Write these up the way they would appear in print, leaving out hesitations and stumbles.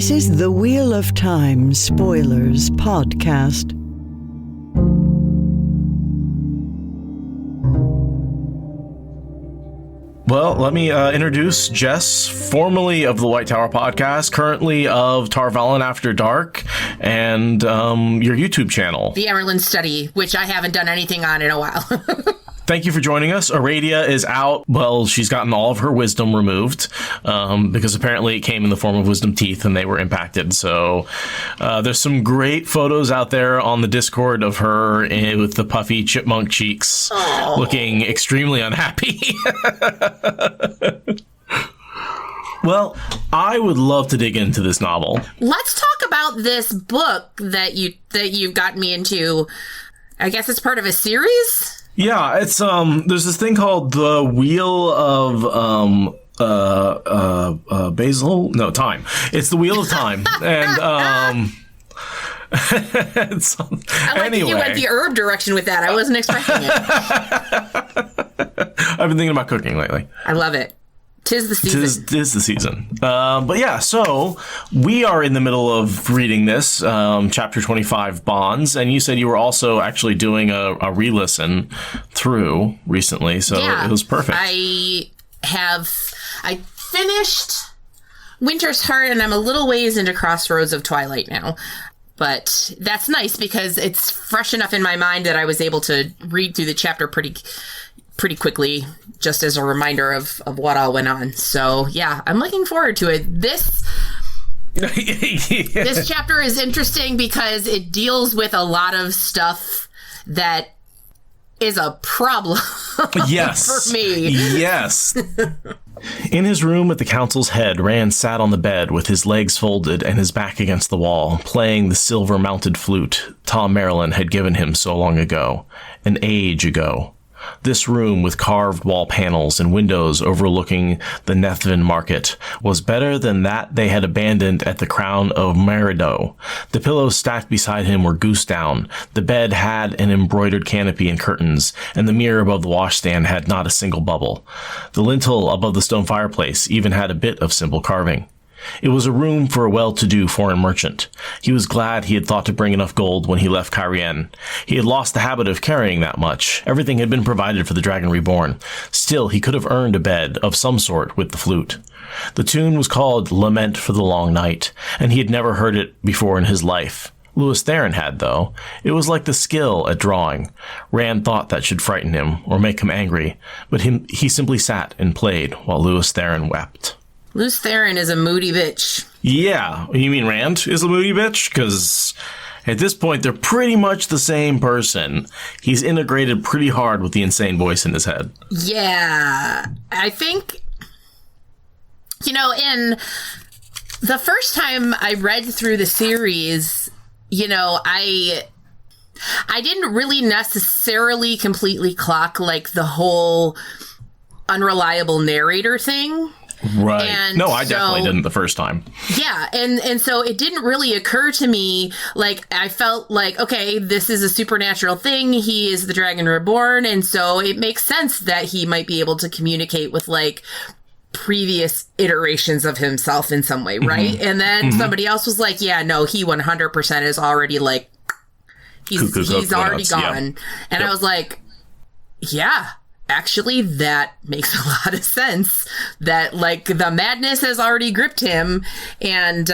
This is the Wheel of Time Spoilers podcast. Well, let me introduce Jess, formerly of the White Tower podcast, currently of Tarvalin After Dark, and your YouTube channel. The Amyrlin Study, which I haven't done anything on in a while. Thank you for joining us. Aradia is out. Well, she's gotten all of her wisdom removed because apparently it came in the form of wisdom teeth and they were impacted. So there's some great photos out there on the Discord of her with the puffy chipmunk cheeks, looking extremely unhappy. Well, I would love to dig into this novel. Let's talk about this book that you've gotten me into. I guess it's part of a series? Yeah, it's there's this thing called the Wheel of Time. It's the Wheel of Time. And it's, I like anyway. that you went the herb direction with that. I wasn't expecting it. I've been thinking about cooking lately. I love it. Tis the season. Tis the season. But yeah, so we are in the middle of reading this, chapter 25, Bonds, and you said you were also actually doing a re-listen through recently, so yeah, it was perfect. I finished Winter's Heart, and I'm a little ways into Crossroads of Twilight now. But that's nice because it's fresh enough in my mind that I was able to read through the chapter pretty quickly, just as a reminder of what all went on. So yeah, I'm looking forward to it. This chapter is interesting because it deals with a lot of stuff that is a problem yes. for me. Yes. In his room at the council's head, Rand sat on the bed with his legs folded and his back against the wall, playing the silver-mounted flute Tom Amyrlin had given him so long ago, an age ago. This room, with carved wall panels and windows overlooking the Nethvin market, was better than that they had abandoned at the Crown of Merido. The pillows stacked beside him were goose down, the bed had an embroidered canopy and curtains, and the mirror above the washstand had not a single bubble. The lintel above the stone fireplace even had a bit of simple carving. It was a room for a well-to-do foreign merchant. He was glad he had thought to bring enough gold when he left Cairhien. He had lost the habit of carrying that much. Everything had been provided for the Dragon Reborn. Still, he could have earned a bed of some sort with the flute. The tune was called Lament for the Long Night, and he had never heard it before in his life. Lewis Theron had, though. It was like the skill at drawing. Rand thought that should frighten him or make him angry, but he simply sat and played while Lewis Theron wept. Lewis Theron is a moody bitch. Yeah. You mean Rand is a moody bitch? Because at this point, they're pretty much the same person. He's integrated pretty hard with the insane voice in his head. Yeah. I think, in the first time I read through the series, I didn't really necessarily completely clock, the whole unreliable narrator thing. Right. And no, I definitely didn't the first time. Yeah. And so it didn't really occur to me, I felt like, okay, this is a supernatural thing. He is the Dragon Reborn. And so it makes sense that he might be able to communicate with previous iterations of himself in some way. Right. Mm-hmm. And then somebody else was like, yeah, no, he 100% is already he's already gone. Yeah. And I was like, yeah. Actually, that makes a lot of sense that the madness has already gripped him, and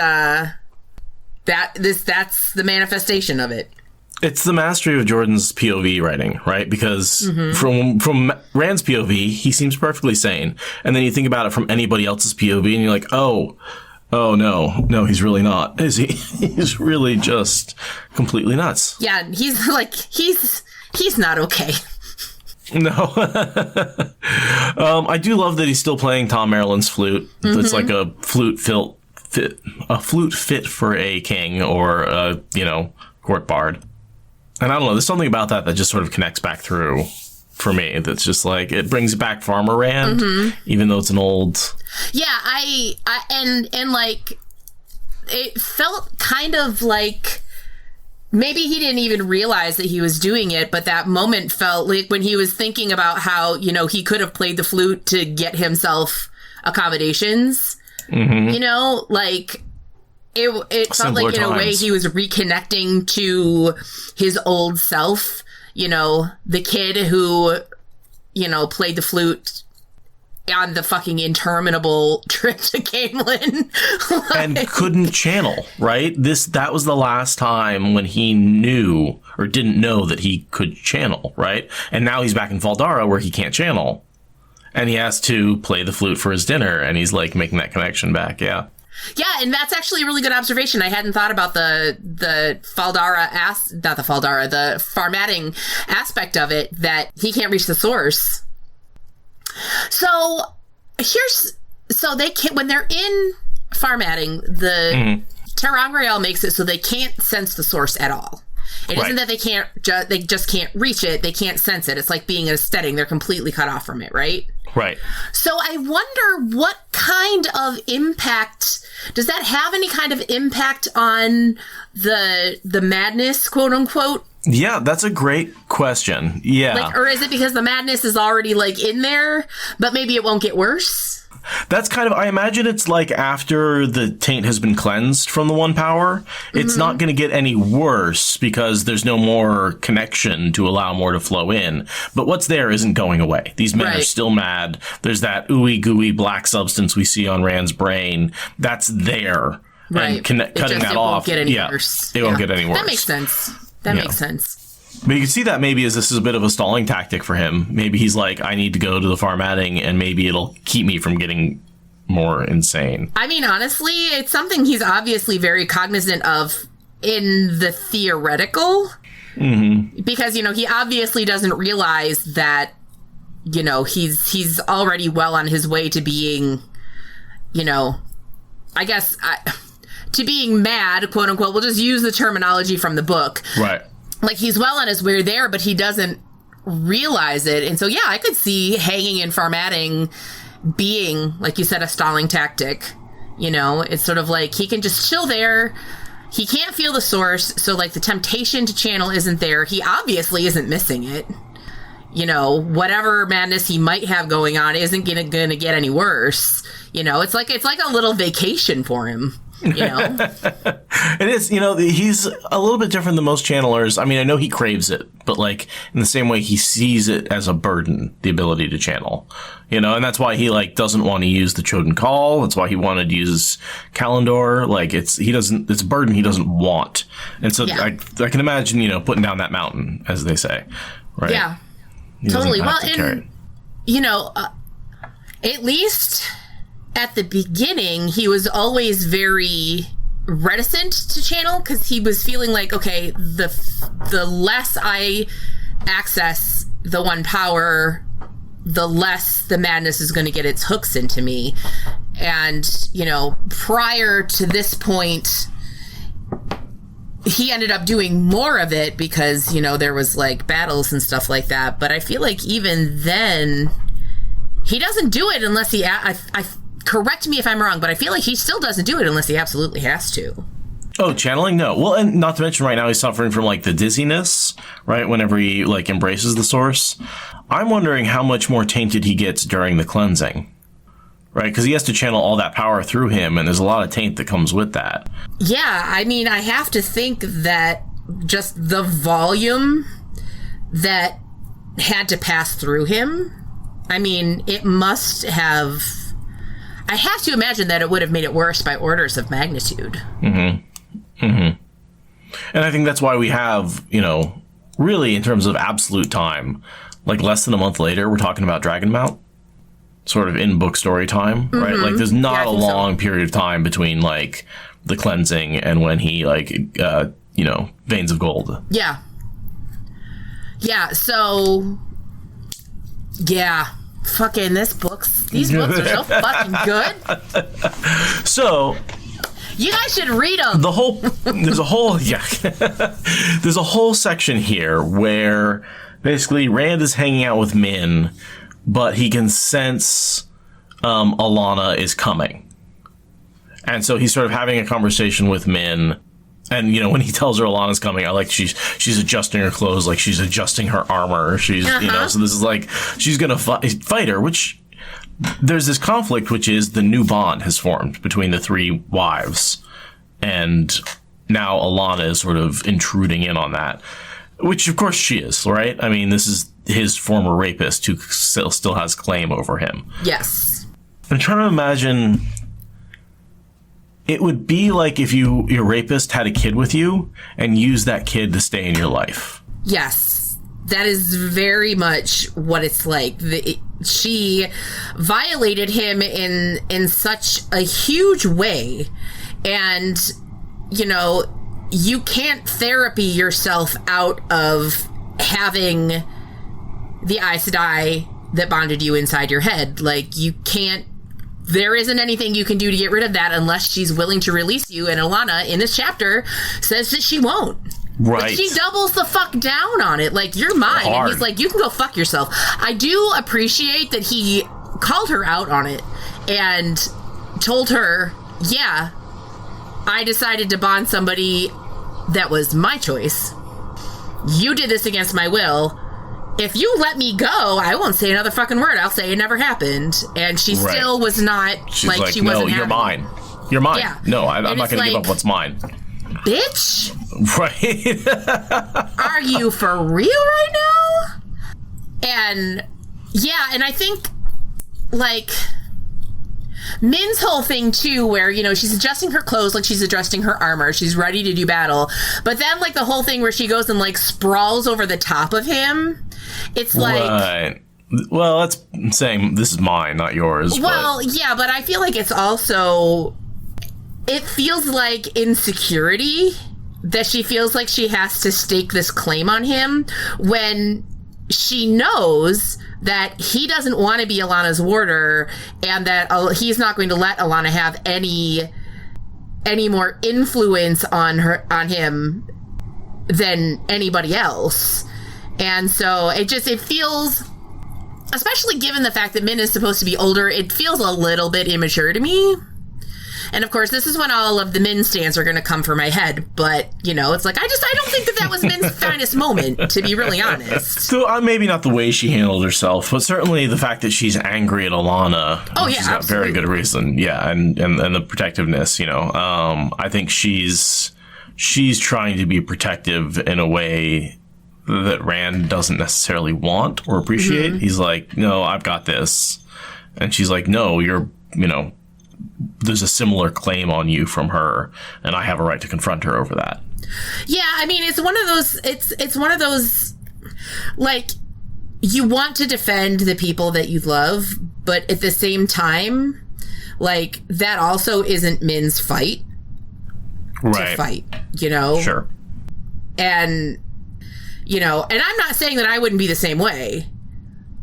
that's the manifestation of it. It's the mastery of Jordan's POV writing, right? Because from Rand's POV, he seems perfectly sane, and then you think about it from anybody else's POV, and you're like, oh no, he's really not, is he? He's really just completely nuts. Yeah, he's not okay. No. I do love that he's still playing Tom Amyrlin's flute. Mm-hmm. It's like a flute fit for a king or a, court bard. And I don't know, there's something about that just sort of connects back through for me. That's just it brings back Farmer Rand, even though it's an old. Yeah, and it felt kind of like maybe he didn't even realize that he was doing it, but that moment felt like when he was thinking about how, he could have played the flute to get himself accommodations, it felt like in a way he was reconnecting to his old self, the kid who, played the flute on the fucking interminable trip to Camelin. And couldn't channel, right? That was the last time when he knew or didn't know that he could channel, right? And now he's back in Valdara where he can't channel. And he has to play the flute for his dinner, and he's like making that connection back, yeah. Yeah, and that's actually a really good observation. I hadn't thought about the Faldara the Farmatting aspect of it, that he can't reach the source. So they can't, when they're in Farmatting, the ter'angreal makes it so they can't sense the source at all. It isn't that they just can't reach it, they can't sense it. It's like being in a steading, they're completely cut off from it, right? Right. So I wonder what kind of impact, does that have any kind of impact on the madness, quote unquote? Yeah, that's a great question. Yeah. Or is it because the madness is already in there, but maybe it won't get worse? That's kind of, I imagine it's like after the taint has been cleansed from the one power, it's not going to get any worse because there's no more connection to allow more to flow in. But what's there isn't going away. These men are still mad. There's that ooey gooey black substance we see on Rand's brain. That's there. Right. And cutting that off. It won't get any worse. It won't get any worse. That makes sense. That makes sense. But you can see that maybe as this is a bit of a stalling tactic for him. Maybe he's like, I need to go to the Farmatting, and maybe it'll keep me from getting more insane. I mean, honestly, it's something he's obviously very cognizant of in the theoretical. Mm-hmm. Because, he obviously doesn't realize that, he's already well on his way to being, I guess, to being mad, quote unquote. We'll just use the terminology from the book. Right. Like, he's well on his way there, but he doesn't realize it. And so, yeah, I could see hanging and Farmatting being, like you said, a stalling tactic. It's sort of like he can just chill there. He can't feel the source. So, the temptation to channel isn't there. He obviously isn't missing it. Whatever madness he might have going on isn't going to get any worse. It's like a little vacation for him. It is, he's a little bit different than most channelers. I mean, I know he craves it, but in the same way he sees it as a burden, the ability to channel, and that's why he doesn't want to use the Choden Call. That's why he wanted to use Kalendor. It's a burden he doesn't want. And so I can imagine, putting down that mountain, as they say, right? Yeah, totally. Well, and, at least at the beginning, he was always very reticent to channel because he was feeling like, okay, the less I access the one power, the less the madness is going to get its hooks into me. And, prior to this point, he ended up doing more of it because, there was battles and stuff like that. But I feel like even then, he doesn't do it unless he... correct me if I'm wrong, but I feel like he still doesn't do it unless he absolutely has to. Oh, channeling? No. Well, and not to mention right now he's suffering from the dizziness, right? Whenever he embraces the source. I'm wondering how much more tainted he gets during the cleansing, right? Because he has to channel all that power through him, and there's a lot of taint that comes with that. Yeah, I mean, I have to think that just the volume that had to pass through him, I mean, it must have... I have to imagine that it would have made it worse by orders of magnitude. Mm-hmm. Mm-hmm. And I think that's why we have, really in terms of absolute time, less than a month later, we're talking about Dragonmount, sort of in book story time, right? There's not a long period of time between the cleansing and when he Veins of Gold. Yeah. Yeah. So. Yeah. Fucking these books are so fucking good. So you guys should read them. There's a whole section here where basically Rand is hanging out with Min, but he can sense Alana is coming, and so he's sort of having a conversation with Min. And, when he tells her Alana's coming, I like she's adjusting her clothes, she's adjusting her armor. She's, so this is she's going to fight her, which there's this conflict, which is the new bond has formed between the three wives. And now Alana is sort of intruding in on that, which of course she is, right? I mean, this is his former rapist who still has claim over him. Yes. I'm trying to imagine. It would be like if your rapist had a kid with you and used that kid to stay in your life. Yes. That is very much what it's like. She violated him in such a huge way. And, you know, you can't therapy yourself out of having the Aes Sedai that bonded you inside your head. Like, you can't. There isn't anything you can do to get rid of that unless she's willing to release you. And Alana, in this chapter, says that she won't. Right. But she doubles the fuck down on it. Like, you're mine. Hard. And he's like, you can go fuck yourself. I do appreciate that he called her out on it and told her, yeah, I decided to bond somebody that was my choice. You did this against my will. If you let me go, I won't say another fucking word. I'll say it never happened. And she still was not. She's like, she no, wasn't you're mine. You're mine. Yeah. No, I'm not going to give like, up what's mine. Bitch. Right. Are you for real right now? And yeah, and I think like Min's whole thing too, where, you know, she's adjusting her clothes, like she's adjusting her armor, she's ready to do battle, but then like the whole thing where she goes and like sprawls over the top of him, it's like, right. Well, that's saying this is mine, not yours. Well, yeah, but I feel like it's also, it feels like insecurity that she feels like she has to stake this claim on him when she knows that he doesn't want to be Alana's warder and that he's not going to let Alana have any more influence on him than anybody else. And so it feels, especially given the fact that Min is supposed to be older, it feels a little bit immature to me. And of course, this is when all of the Min stands are going to come for my head. But, you know, it's like, I don't think that was Min's finest moment, to be really honest. So maybe not the way she handled herself, but certainly the fact that she's angry at Alana. Oh, yeah, she's got absolutely. very good reason. Yeah, and the protectiveness, you know. I think she's trying to be protective in a way that Rand doesn't necessarily want or appreciate. Mm-hmm. He's like, no, I've got this. And she's like, no, there's a similar claim on you from her, and I have a right to confront her over that. Yeah, I mean, it's one of those, like, you want to defend the people that you love, but at the same time, like, that also isn't Min's fight. Right. To fight, you know? Sure. And, you know, and I'm not saying that I wouldn't be the same way.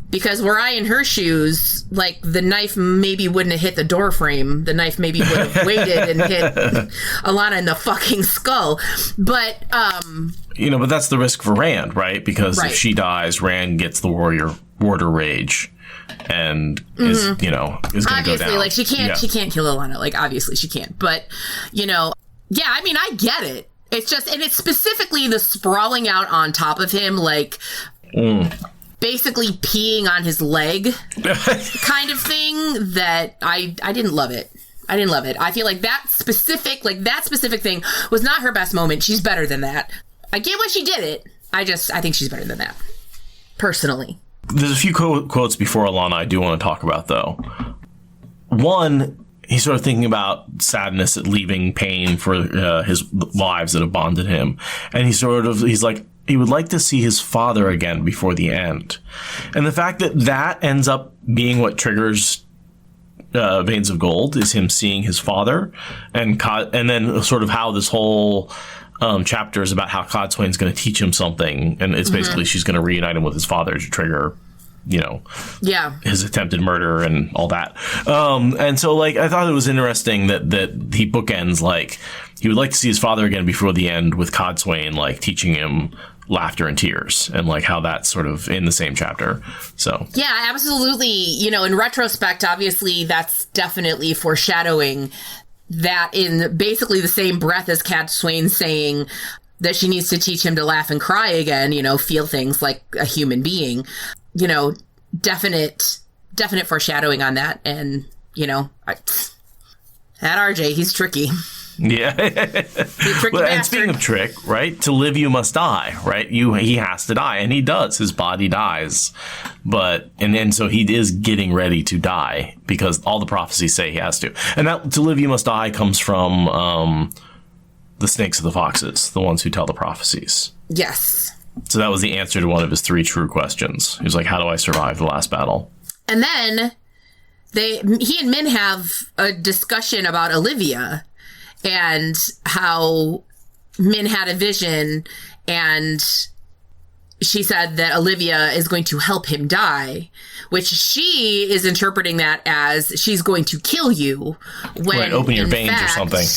Because were I in her shoes, like, the knife maybe wouldn't have hit the door frame. The knife maybe would have waited and hit Alana in the fucking skull. But, you know, but that's the risk for Rand, right? Because right. If she dies, Rand gets the warder rage and is going to go down. Obviously, like, she can't kill Alana. Like, obviously she can't. But, you know, yeah, I mean, I get it. It's just, and it's specifically the sprawling out on top of him, like... basically peeing on his leg kind of thing that I didn't love it. I didn't love it. I feel like that specific thing was not her best moment. She's better than that. I get why she did it. I think she's better than that. Personally. There's a few quotes before Alana I do want to talk about, though. One, he's sort of thinking about sadness at leaving pain for his wives that have bonded him. And he's like, he would like to see his father again before the end. And the fact that ends up being what triggers Veins of Gold is him seeing his father. And then sort of how this whole chapter is about how Codswain's going to teach him something. And it's basically she's going to reunite him with his father to trigger, you know, his attempted murder and all that. And so, like, I thought it was interesting that he bookends, like, he would like to see his father again before the end with Codswain, like, teaching him laughter and tears, and like how that's sort of in the same chapter. So yeah, absolutely. You know, in retrospect, obviously that's definitely foreshadowing that in basically the same breath as Codswain saying that she needs to teach him to laugh and cry again, you know, feel things like a human being, you know, definite foreshadowing on that. And, you know, that RJ, he's tricky. Yeah. And speaking of trick, right? To live, you must die, right? He has to die, and he does. His body dies. And so he is getting ready to die because all the prophecies say he has to. And that to live, you must die comes from the snakes and the foxes, the ones who tell the prophecies. Yes. So that was the answer to one of his 3 true questions. He was like, how do I survive the last battle? And then he and Min have a discussion about Olivia and how Min had a vision and she said that Olivia is going to help him die, which she is interpreting that as she's going to kill you. When right, open your veins or something.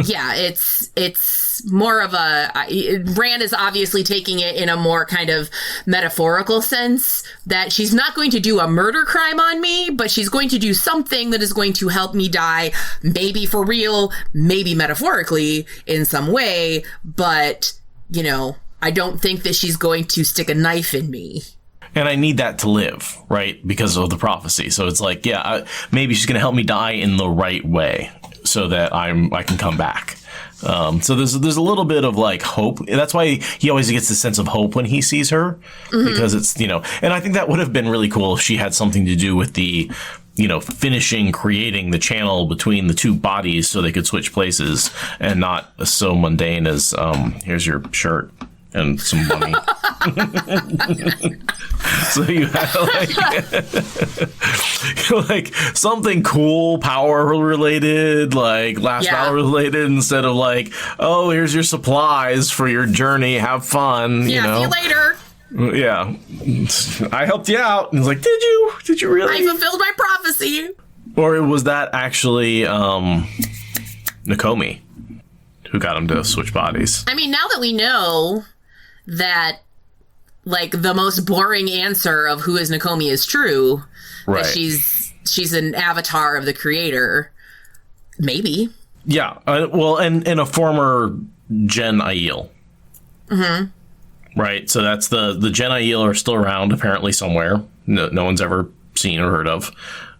Yeah, it's more of Rand is obviously taking it in a more kind of metaphorical sense that she's not going to do a murder crime on me, but she's going to do something that is going to help me die, maybe for real, maybe metaphorically in some way, but, I don't think that she's going to stick a knife in me. And I need that to live, right? Because of the prophecy. So it's like, maybe she's going to help me die in the right way so that I can come back. So there's a little bit of like hope. That's why he always gets the sense of hope when he sees her, because it's, and I think that would have been really cool if she had something to do with the, creating the channel between the 2 bodies so they could switch places and not so mundane as, here's your shirt and some money. So you had like something cool, power related, like last battle related, instead of like, oh, here's your supplies for your journey, have fun. See you later. Yeah, I helped you out. And it's like, did you really? I fulfilled my prophecy. Or was that actually Nakomi who got him to switch bodies? I mean, now that we know that, like, the most boring answer of who is Nakomi is true, right? That she's an avatar of the creator. Maybe. Yeah. And a former Gen Aiel. Right. So that's the Gen Aiel are still around apparently somewhere. No one's ever seen or heard of,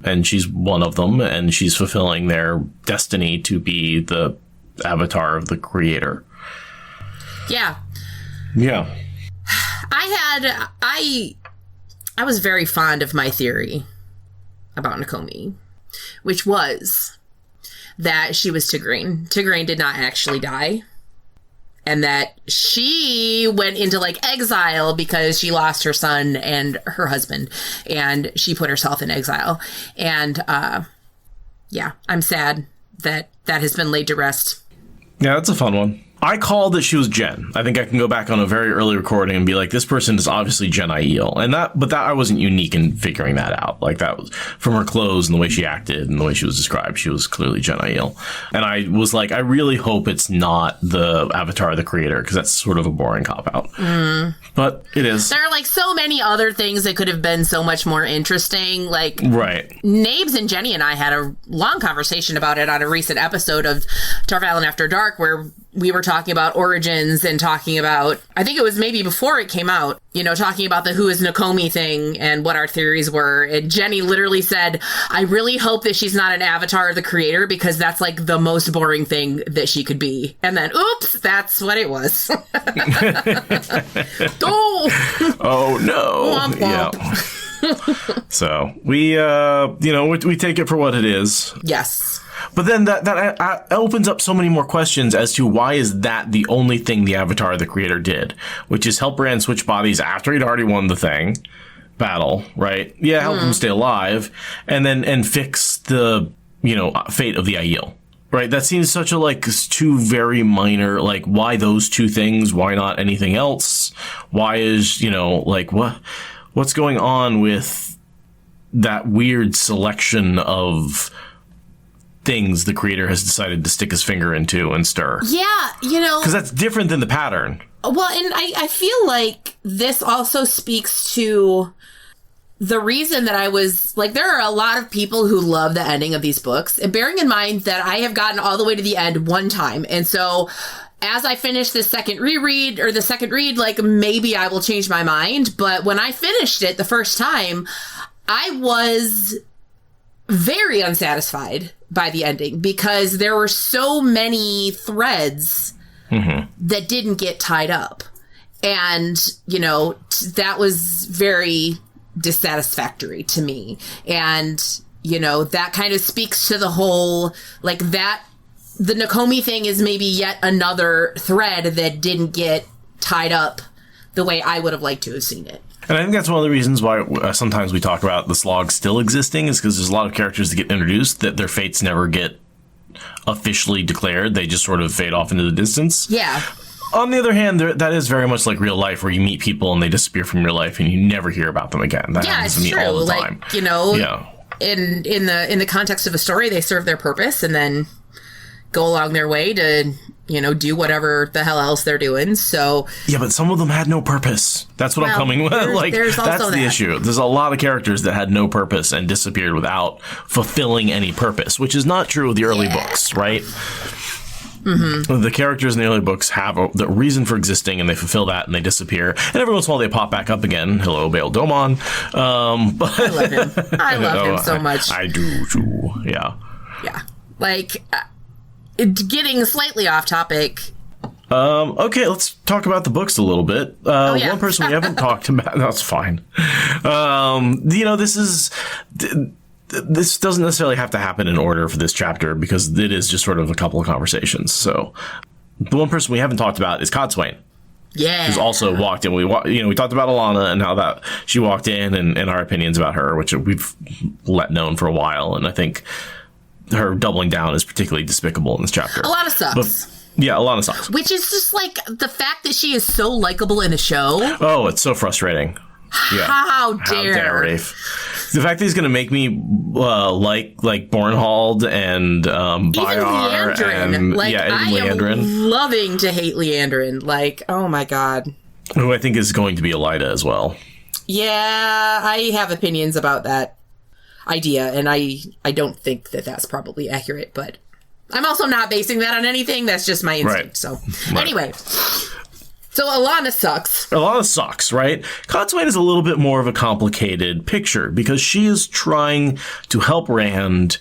and she's one of them, and she's fulfilling their destiny to be the avatar of the creator. Yeah. Yeah. I was very fond of my theory about Nakomi, which was that she was Tigraine. Tigraine did not actually die. And that she went into like exile because she lost her son and her husband, and she put herself in exile. And I'm sad that has been laid to rest. Yeah, that's a fun one. I called that she was Jen. I think I can go back on a very early recording and be like, this person is obviously Gen Aiel. But I wasn't unique in figuring that out. Like, that was from her clothes and the way she acted and the way she was described. She was clearly Gen Aiel. And I was like, I really hope it's not the avatar of the creator, because that's sort of a boring cop-out. But it is. There are like so many other things that could have been so much more interesting. Like, right. Nabes and Jenny and I had a long conversation about it on a recent episode of Tarvalin After Dark, where we were talking about origins and talking about, I think it was maybe before it came out, talking about the who is Nakomi thing and what our theories were. And Jenny literally said, I really hope that she's not an avatar of the creator, because that's like the most boring thing that she could be. And then, oops, that's what it was. Oh no. Womp womp. Yeah. So we take it for what it is. Yes. But then that opens up so many more questions as to why is that the only thing the avatar of the creator did, which is help Rand switch bodies after he'd already won the battle, right? Yeah, help him stay alive, and fix the fate of the Aiel. Right, that seems such a like 2 very minor, like, why those 2 things? Why not anything else? Why is what's going on with that weird selection of things the creator has decided to stick his finger into and stir? Yeah, because that's different than the pattern. Well, and I feel like this also speaks to the reason that I was like, there are a lot of people who love the ending of these books, and bearing in mind that I have gotten all the way to the end one time. And so as I finish the second read, like, maybe I will change my mind. But when I finished it the first time, I was very unsatisfied by the ending because there were so many threads that didn't get tied up. And, that was very dissatisfactory to me. And, that kind of speaks to the whole, the Nakomi thing is maybe yet another thread that didn't get tied up the way I would have liked to have seen it. And I think that's one of the reasons why sometimes we talk about the slog still existing is because there's a lot of characters that get introduced that their fates never get officially declared. They just sort of fade off into the distance. Yeah. On the other hand, that is very much like real life where you meet people and they disappear from your life and you never hear about them again. That happens to me all the time. In the context of a story, they serve their purpose and then go along their way to, do whatever the hell else they're doing. So yeah, but some of them had no purpose. That's what I'm coming with. That's the issue. There's a lot of characters that had no purpose and disappeared without fulfilling any purpose, which is not true of the early books, right? Mm-hmm. The characters in the early books have the reason for existing, and they fulfill that, and they disappear. And every once in a while, they pop back up again. Hello, Bail Domon. But I love him. I love him so much. I do too. Yeah. Yeah. Getting slightly off topic. Okay, let's talk about the books a little bit. One person we haven't talked about. That's fine. This doesn't necessarily have to happen in order for this chapter because it is just sort of a couple of conversations. So the one person we haven't talked about is Codswain. Yeah. Who's also walked in. We talked about Alana and how that she walked in and our opinions about her, which we've let known for a while. And I think her doubling down is particularly despicable in this chapter. Alana sucks. Alana sucks. Which is just the fact that she is so likable in the show. Oh, it's so frustrating. Yeah. How dare Rafe. The fact that he's going to make me like Bornhald and Byar and Leandrin. I'm loving to hate Leandrin. Oh my god. Who I think is going to be Elida as well. Yeah, I have opinions about that idea, and I don't think that that's probably accurate, but I'm also not basing that on anything. That's just my instinct. Right. So anyway. So Alana sucks. Alana sucks, right? Codswain is a little bit more of a complicated picture because she is trying to help Rand,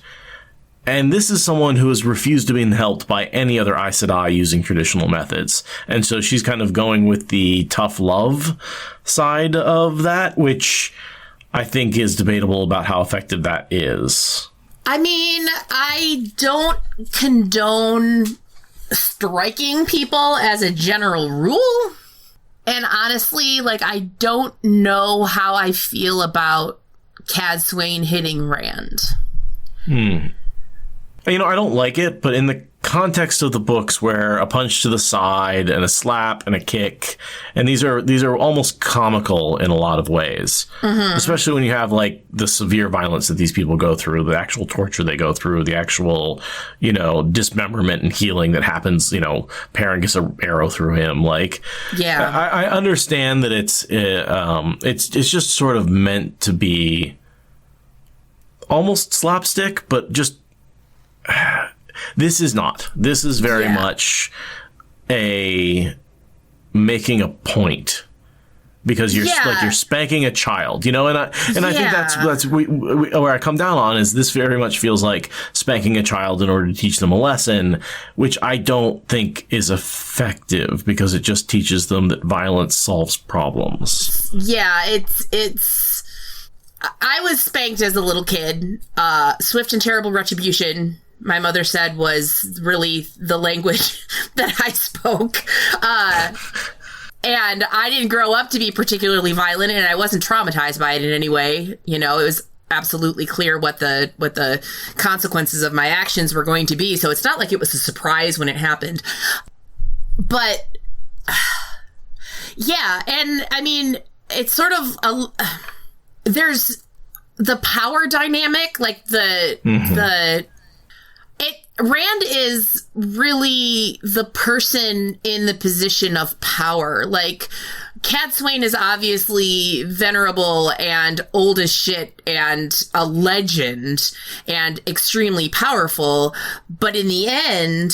and this is someone who has refused to be helped by any other Aes Sedai using traditional methods. And so she's kind of going with the tough love side of that, which I think is debatable about how effective that is. I mean, I don't condone striking people as a general rule. And honestly, I don't know how I feel about Codswain hitting Rand. I don't like it, but in the context of the books where a punch to the side and a slap and a kick, and these are almost comical in a lot of ways, especially when you have the severe violence that these people go through, the actual torture they go through, the actual, dismemberment and healing that happens, Perrin gets an arrow through him. I understand that it's just sort of meant to be almost slapstick, but just this is not. This is very much a making a point because you're you're spanking a child, and I think that's where I come down on is this very much feels like spanking a child in order to teach them a lesson, which I don't think is effective because it just teaches them that violence solves problems. Yeah, it's. I was spanked as a little kid. Swift and terrible retribution, my mother said, was really the language that I spoke. And I didn't grow up to be particularly violent, and I wasn't traumatized by it in any way. It was absolutely clear what the consequences of my actions were going to be. So it's not like it was a surprise when it happened. But yeah, and I mean, it's sort of there's the power dynamic, Rand is really the person in the position of power. Codswain is obviously venerable and old as shit and a legend and extremely powerful. But in the end,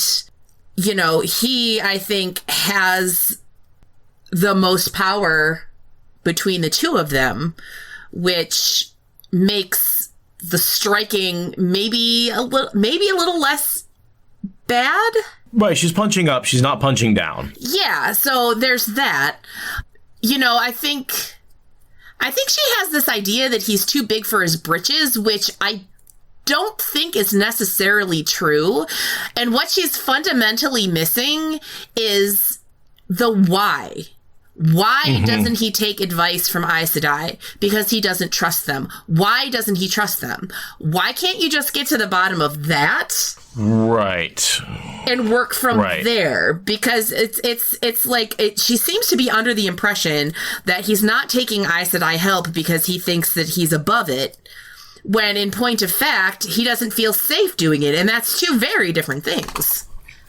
he, I think, has the most power between the two of them, which makes the striking maybe a little less bad. Right, she's punching up, she's not punching down. Yeah, so there's that. I think she has this idea that he's too big for his britches, which I don't think is necessarily true. And what she's fundamentally missing is the why. Why doesn't he take advice from Aes Sedai? Because he doesn't trust them. Why doesn't he trust them? Why can't you just get to the bottom of that? Right. And work from there? Because it's like she seems to be under the impression that he's not taking Aes Sedai help because he thinks that he's above it, when in point of fact, he doesn't feel safe doing it. And that's two very different things.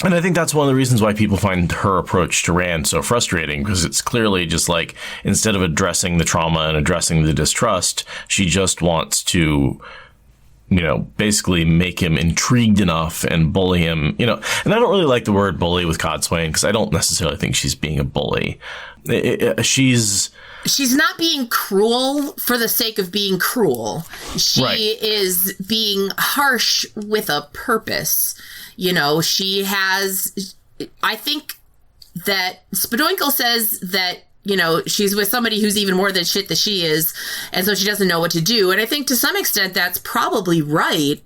And I think that's one of the reasons why people find her approach to Rand so frustrating, because it's clearly just like, instead of addressing the trauma and addressing the distrust, she just wants to, basically make him intrigued enough and bully him, and I don't really like the word bully with Codswain, because I don't necessarily think she's being a bully. She's not being cruel for the sake of being cruel. She is being harsh with a purpose. She has, I think that Spadoinkle says that, she's with somebody who's even more than shit that she is, and so she doesn't know what to do. And I think to some extent that's probably right,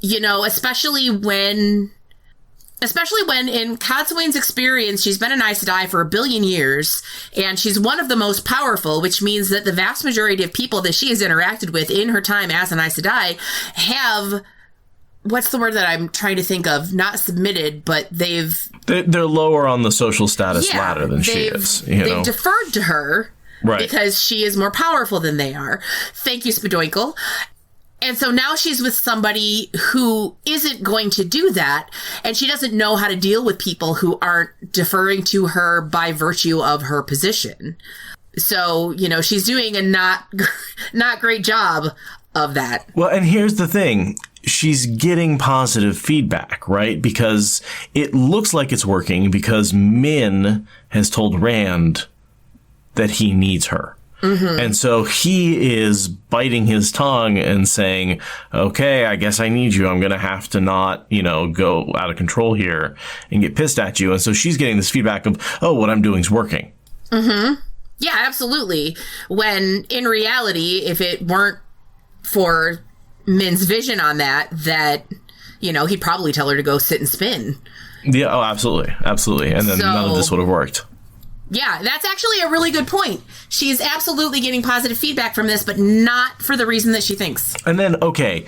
especially when in Codswain's experience, she's been an Aes Sedai for 1 billion years, and she's one of the most powerful, which means that the vast majority of people that she has interacted with in her time as an Aes Sedai have... What's the word that I'm trying to think of? Not submitted, but they're lower on the social status ladder than she is. They've deferred to her because she is more powerful than they are. Thank you, Spadoinkle. And so now she's with somebody who isn't going to do that, and she doesn't know how to deal with people who aren't deferring to her by virtue of her position. So, she's doing a not great job of that. Well, and here's the thing. She's getting positive feedback, right? Because it looks like it's working because Min has told Rand that he needs her. Mm-hmm. And so he is biting his tongue and saying, okay, I guess I need you. I'm going to have to not, go out of control here and get pissed at you. And so she's getting this feedback of, oh, what I'm doing is working. Mm-hmm. Yeah, absolutely. When in reality, if it weren't for Min's vision on that, he'd probably tell her to go sit and spin. Yeah, oh, absolutely. Absolutely. And then none of this would have worked. Yeah, that's actually a really good point. She's absolutely getting positive feedback from this, but not for the reason that she thinks. And then, okay,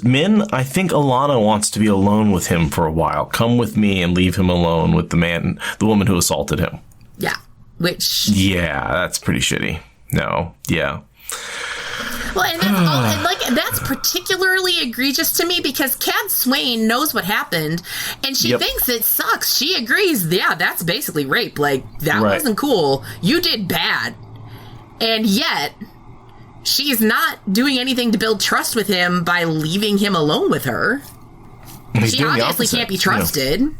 Min, I think Alana wants to be alone with him for a while. Come with me and leave him alone with the woman who assaulted him. Yeah, Yeah, that's pretty shitty. No, yeah. Well, and that's particularly egregious to me because Codswain knows what happened, and she thinks it sucks. She agrees. Yeah, that's basically rape. Like, that wasn't cool. You did bad. And yet, she's not doing anything to build trust with him by leaving him alone with her. She obviously can't be trusted.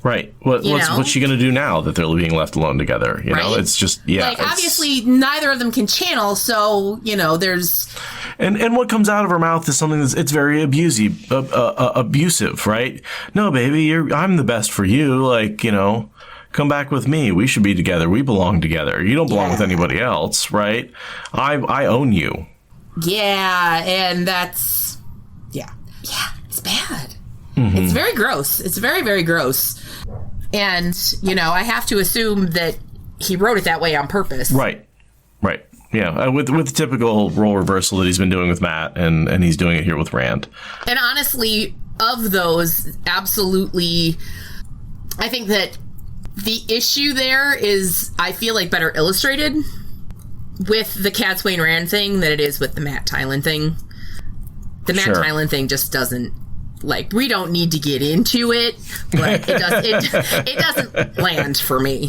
Right. What's she going to do now that they're being left alone together? It's just, obviously neither of them can channel. So, there's. And what comes out of her mouth is something it's very abusive, right? No, baby, I'm the best for you. Come back with me. We should be together. We belong together. You don't belong with anybody else, right? I own you. Yeah. And that's, it's bad. Mm-hmm. It's very gross. It's very, very gross. And, I have to assume that he wrote it that way on purpose. Right. Yeah, with the typical role reversal that he's been doing with Matt, and he's doing it here with Rand. And honestly, of those, absolutely, I think that the issue there is, I feel like, better illustrated with the Codswain Rand thing than it is with the Matt Tylan thing. The Matt Tylan thing just doesn't. We don't need to get into it, but it doesn't land for me.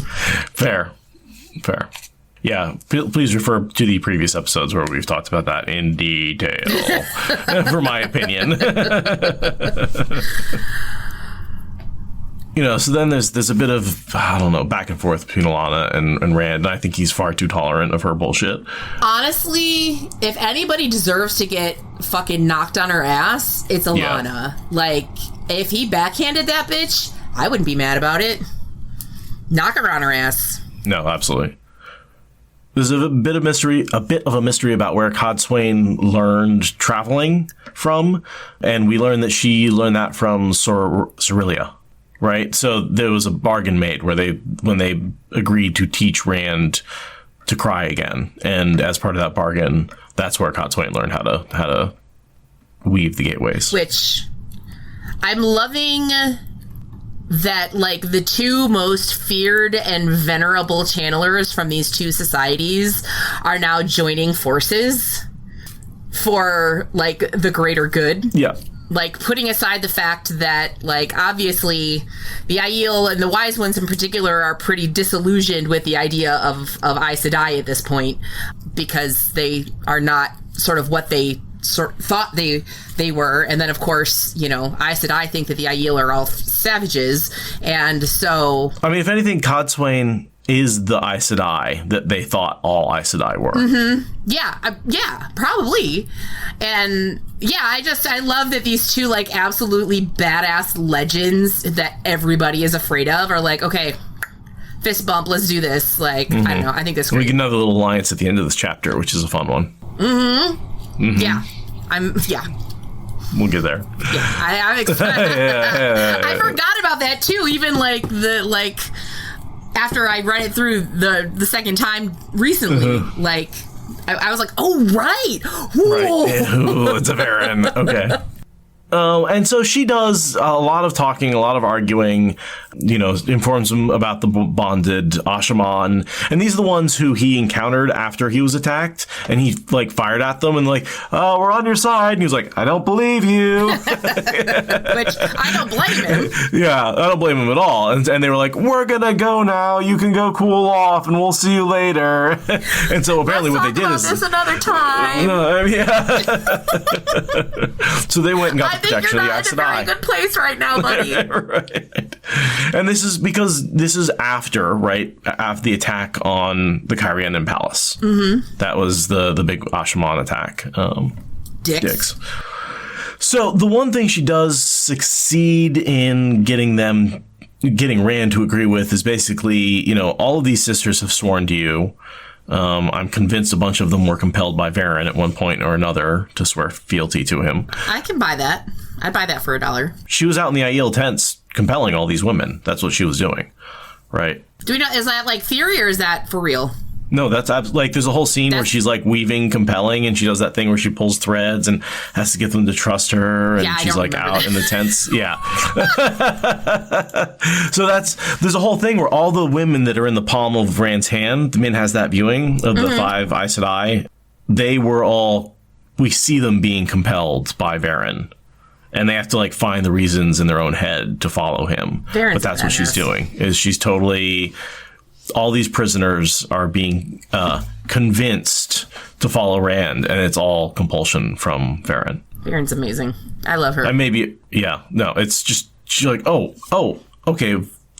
Fair. Yeah, please refer to the previous episodes where we've talked about that in detail, for my opinion. So then there's a bit of, I don't know, back and forth between Alana and Rand, and I think he's far too tolerant of her bullshit. Honestly, if anybody deserves to get fucking knocked on her ass, it's Alana. Yeah. Like, if he backhanded that bitch, I wouldn't be mad about it. Knock her on her ass. No, absolutely. There's a bit of a mystery about where Codswain learned traveling from, and we learned that she learned that from Cerelia. Right, so there was a bargain made when they agreed to teach Rand to cry again, and as part of that bargain, that's where Codswain learned how to weave the gateways. Which I'm loving that, like, the two most feared and venerable channelers from these two societies are now joining forces for, like, the greater good. Yeah. Like, putting aside the fact that, like, obviously the Aiel and the Wise Ones in particular are pretty disillusioned with the idea of Aes Sedai at this point, because they are not sort of what they thought they were. And then, of course, Aes Sedai think that the Aiel are all savages. And so... I mean, if anything, Codswain is the Aes Sedai that they thought all Aes Sedai were. Mm-hmm. Yeah, probably. And yeah, I love that these two, like, absolutely badass legends that everybody is afraid of are like, okay, fist bump, let's do this. Like, mm-hmm. I don't know, I think that's great. We get another little alliance at the end of this chapter, which is a fun one. Mm-hmm. Mm-hmm. Yeah. We'll get there. Yeah, I'm excited. Yeah. I forgot about that too. Even after I read it through the second time recently, like, I was like, oh, right. Whoa. Right. Ooh, it's a Varen. Okay. And so she does a lot of talking, a lot of arguing, informs him about the bonded Ashaman. And these are the ones who he encountered after he was attacked. And he, like, fired at them and, like, oh, we're on your side. And he was like, I don't believe you. Which I don't blame him. Yeah, I don't blame him at all. And they were like, we're going to go now. You can go cool off and we'll see you later. And so apparently what they did is... Let's talk about this another time. Yeah. So they went and got protection of the Aes Sedai. You're not in a very good place right now, buddy. Right. And this is after, right, after the attack on the Kyrianan Palace. Mm-hmm. That was the big Ashaman attack. Dicks. So the one thing she does succeed in getting Rand to agree with is basically, all of these sisters have sworn to you. I'm convinced a bunch of them were compelled by Varen at one point or another to swear fealty to him. I can buy that. I'd buy that for $1. She was out in the Aiel tents compelling all these women. That's what she was doing, right? Do we know, is that like theory or is that for real? No, that's like there's a whole scene where she's like weaving compelling, and she does that thing where she pulls threads and has to get them to trust her, and she's like out in the tents. Yeah. So there's a whole thing where all the women that are in the palm of Rand's hand, Min has that viewing of the 5 Aes Sedai, we see them being compelled by Varen. And they have to, like, find the reasons in their own head to follow him. But that's what she's doing, is she's totally... All these prisoners are being convinced to follow Rand, and it's all compulsion from Varen. Varen's amazing. I love her. And maybe, yeah, no, it's just, she's like, oh, okay,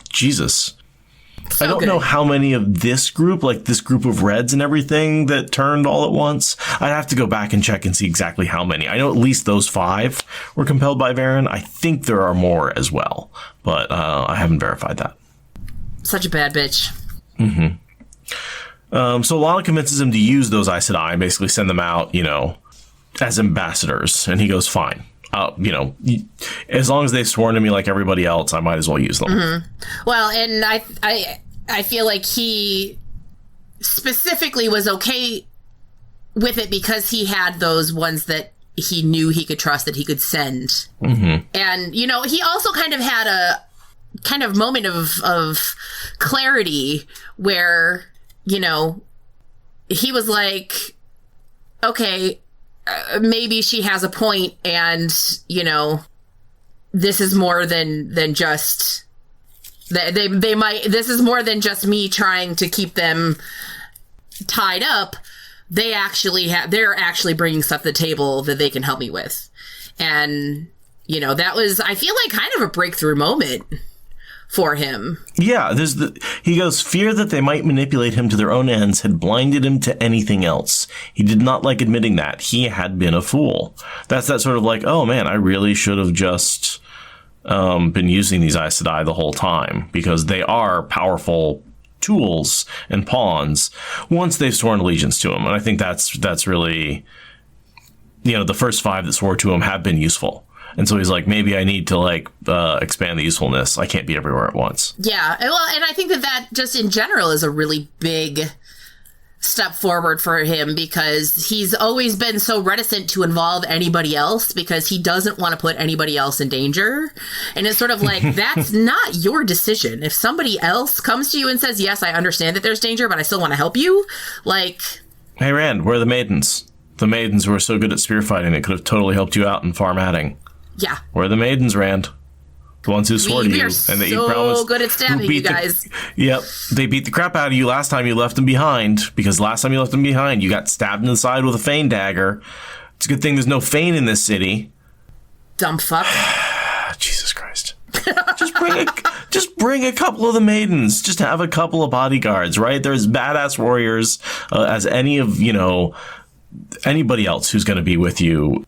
Jesus. So I don't know how many of this group of Reds and everything that turned all at once. I'd have to go back and check and see exactly how many. I know at least those 5 were compelled by Varen. I think there are more as well, but I haven't verified that. Such a bad bitch. Mm-hmm. So Lana convinces him to use those Aes Sedai and basically send them out, as ambassadors. And he goes, fine. As long as they've sworn to me like everybody else, I might as well use them. Mm-hmm. Well, and I feel like he specifically was okay with it because he had those ones that he knew he could trust, that he could send. Mm-hmm. And, he also kind of had a kind of moment of clarity where, he was like, okay, maybe she has a point, and, this is more than just this is more than just me trying to keep them tied up. They're actually bringing stuff to the table that they can help me with. And, that was, I feel like, kind of a breakthrough moment for him. Yeah, he goes, fear that they might manipulate him to their own ends had blinded him to anything else. He did not like admitting that. He had been a fool. That's that sort of like, oh man, I really should have just been using these Aes Sedai the whole time, because they are powerful tools and pawns once they've sworn allegiance to him. And I think that's really, the first 5 that swore to him have been useful. And so he's like, maybe I need to expand the usefulness. I can't be everywhere at once. Yeah. Well, and I think that just in general is a really big step forward for him, because he's always been so reticent to involve anybody else because he doesn't want to put anybody else in danger. And it's sort of like, that's not your decision. If somebody else comes to you and says, yes, I understand that there's danger, but I still want to help you. Hey, Rand, where are the maidens? The maidens who are so good at spear fighting that could have totally helped you out in Farmatting. Yeah. Where are the maidens, Rand? The ones who swore to you. We are and that so you promised, good at stabbing you guys. Yep. They beat the crap out of you last time you left them behind, because last time you left them behind, you got stabbed in the side with a Fane dagger. It's a good thing there's no Fane in this city. Dumb fuck. Jesus Christ. Just bring a couple of the maidens. Just have a couple of bodyguards, right? They're as badass warriors as any of, anybody else who's going to be with you.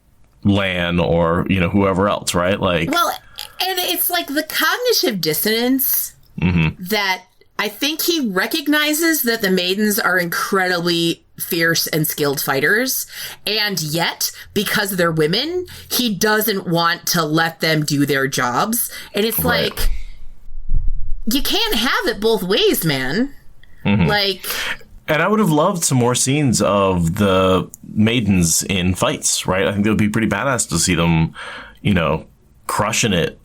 Lan or, whoever else, right? Well, and it's like the cognitive dissonance that I think he recognizes that the maidens are incredibly fierce and skilled fighters. And yet, because they're women, he doesn't want to let them do their jobs. And it's like, you can't have it both ways, man. And I would have loved some more scenes of the maidens in fights, right? I think it would be pretty badass to see them, crushing it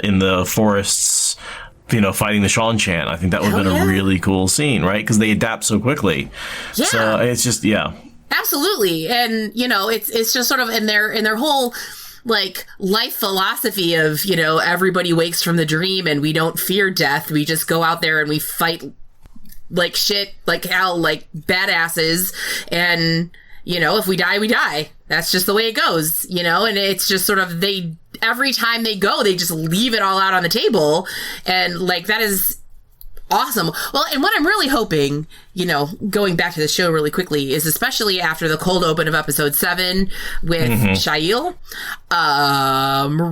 in the forests, fighting the Shan-Chan. I think that would have been a really cool scene, right? Because they adapt so quickly. Yeah. So it's just, Absolutely. And, it's just sort of in their whole life philosophy of, everybody wakes from the dream and we don't fear death. We just go out there and we fight like shit, like hell, like badasses. And, if we die, we die. That's just the way it goes, and it's just sort of, every time they go, they just leave it all out on the table. And that is awesome. Well, and what I'm really hoping, going back to the show really quickly, is especially after the cold open of episode 7 with Shail,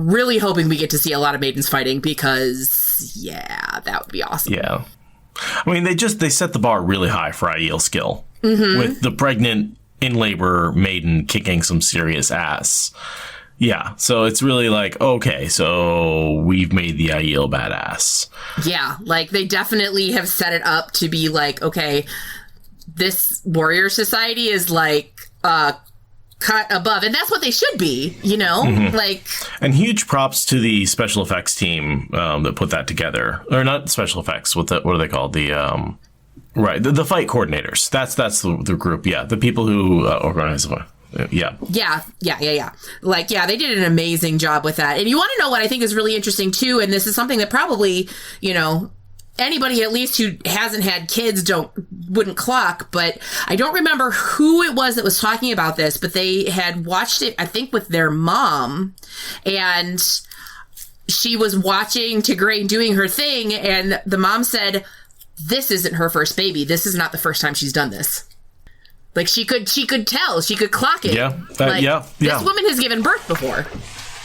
really hoping we get to see a lot of maidens fighting, because that would be awesome. Yeah. I mean, they set the bar really high for Aiel's skill with the pregnant in labor maiden kicking some serious ass. Yeah. So it's really like, okay, so we've made the Aiel badass. Yeah. They definitely have set it up to be like, okay, this warrior society is cut above, and that's what they should be, And huge props to the special effects team that put that together, or not special effects. What are they called? The the fight coordinators. That's the group. Yeah, the people who organize the fight. Yeah. They did an amazing job with that. And you want to know what I think is really interesting too, and this is something that probably anybody at least who hasn't had kids wouldn't clock, but I don't remember who it was that was talking about this, but they had watched it, I think, with their mom, and she was watching Tigraine doing her thing, and the mom said, this isn't her first baby. This is not the first time she's done this. She could tell, she could clock it. Yeah. This woman has given birth before.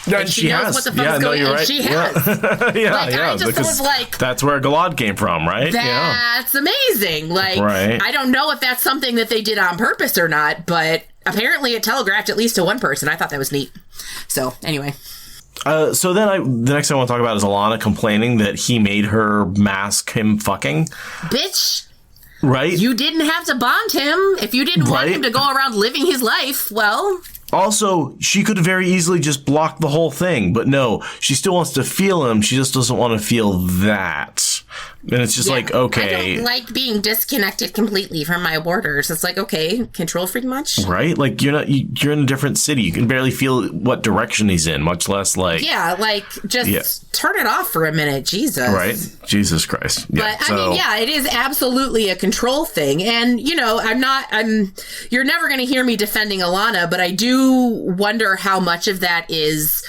Yeah, and she knows has. What the fuck is going on. Right. She has. I just was that's where Galad came from, right? That's amazing. Right. I don't know if that's something that they did on purpose or not, but apparently it telegraphed at least to one person. I thought that was neat. So, anyway. So then the next thing I want to talk about is Alana complaining that he made her mask him fucking. Bitch. Right? You didn't have to bond him. If you didn't want him to go around living his life, well... Also, she could very easily just block the whole thing, but no, she still wants to feel him. She just doesn't want to feel that. And it's just okay. I don't like being disconnected completely from my borders. It's okay, control freak much? Right? You're in a different city. You can barely feel what direction he's in, much less just turn it off for a minute. Jesus. Right? Jesus Christ. Yeah, but it is absolutely a control thing. And, you're never going to hear me defending Alana, but I do wonder how much of that is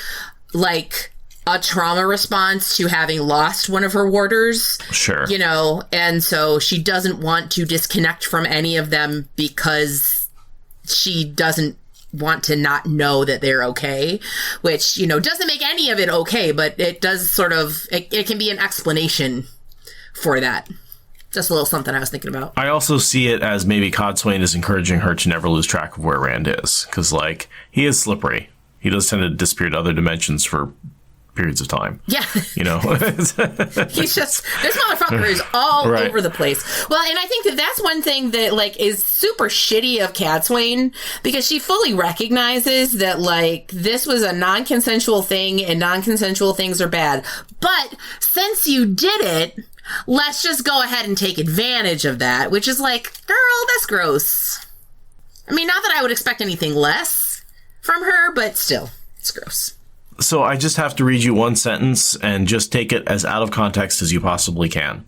a trauma response to having lost one of her warders. Sure. You know, and so she doesn't want to disconnect from any of them because she doesn't want to not know that they're okay, which, you know, doesn't make any of it okay, but it does sort of, it can be an explanation for that. Just a little something I was thinking about. I also see it as maybe Codswain is encouraging her to never lose track of where Rand is, because, like, he is slippery. He does tend to disappear to other dimensions for periods of time. Yeah. You know? He's just, this motherfucker is all right. over the place. Well, and I think that that's one thing that, like, is super shitty of Codswain, because she fully recognizes that, like, this was a non-consensual thing and non-consensual things are bad. But since you did it, let's just go ahead and take advantage of that, which is like, girl, that's gross. I mean, not that I would expect anything less from her, but still, it's gross. So I just have to read you one sentence and just take it as out of context as you possibly can.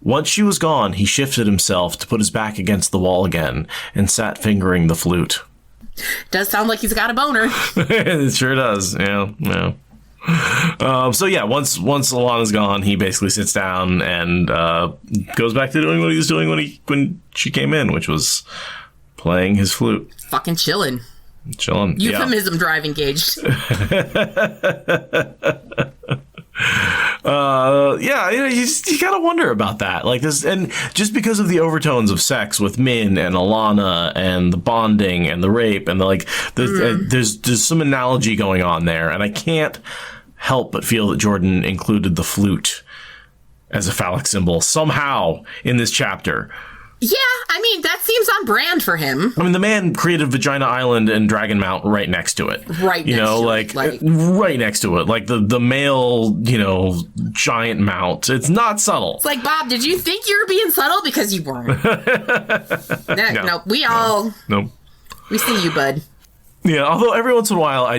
Once she was gone, he shifted himself to put his back against the wall again and sat fingering the flute. Does sound like he's got a boner. It sure does. Yeah. So yeah, once Alana's gone, he basically sits down and goes back to doing what he was doing when she came in, which was playing his flute. Fucking chilling. Euphemism drive engaged. You gotta wonder about that, like this, and just because of the overtones of sex with Min and Alana and the bonding and the rape and there's some analogy going on there, and I can't help but feel that Jordan included the flute as a phallic symbol somehow in this chapter. Yeah, I mean, that seems on brand for him. I mean, the man created Vagina Island and Dragon Mount right next to it. Right next to it. Like the male, giant mount. It's not subtle. It's like, Bob, did you think you were being subtle? Because you weren't. No. We see you, bud. Yeah, although every once in a while I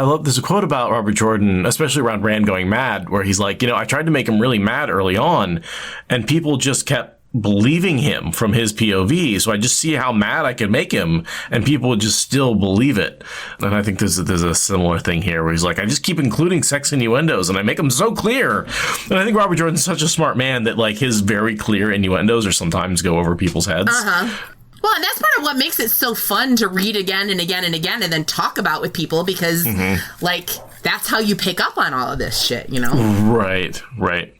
love, there's a quote about Robert Jordan, especially around Rand going mad, where he's like, I tried to make him really mad early on, and people just kept believing him from his POV, so I just see how mad I could make him, and people would just still believe it. And I think there's a similar thing here, where he's like, I just keep including sex innuendos, and I make them so clear. And I think Robert Jordan's such a smart man that, like, his very clear innuendos are sometimes go over people's heads. Well, and that's part of what makes it so fun to read again and again and again and then talk about with people, because, like, that's how you pick up on all of this shit, Right.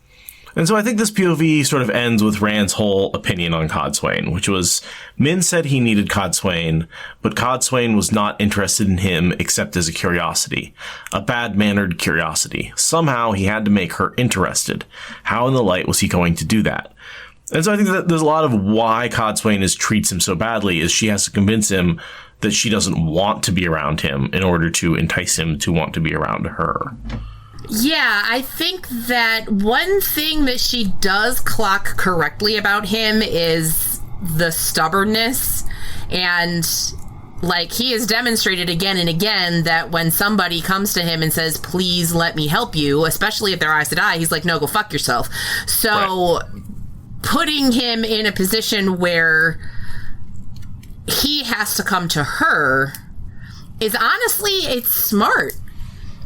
And so I think this POV sort of ends with Rand's whole opinion on Codswain, which was, Min said he needed Codswain, but Codswain was not interested in him except as a curiosity, a bad-mannered curiosity. Somehow he had to make her interested. How in the light was he going to do that? And so I think that there's a lot of why Codswain treats him so badly, is she has to convince him that she doesn't want to be around him in order to entice him to want to be around her. Yeah, I think that one thing that she does clock correctly about him is the stubbornness. And, like, he has demonstrated again and again that when somebody comes to him and says, please let me help you, especially if they're eyes to eye, he's like, no, go fuck yourself. So putting him in a position where he has to come to her is honestly, it's smart.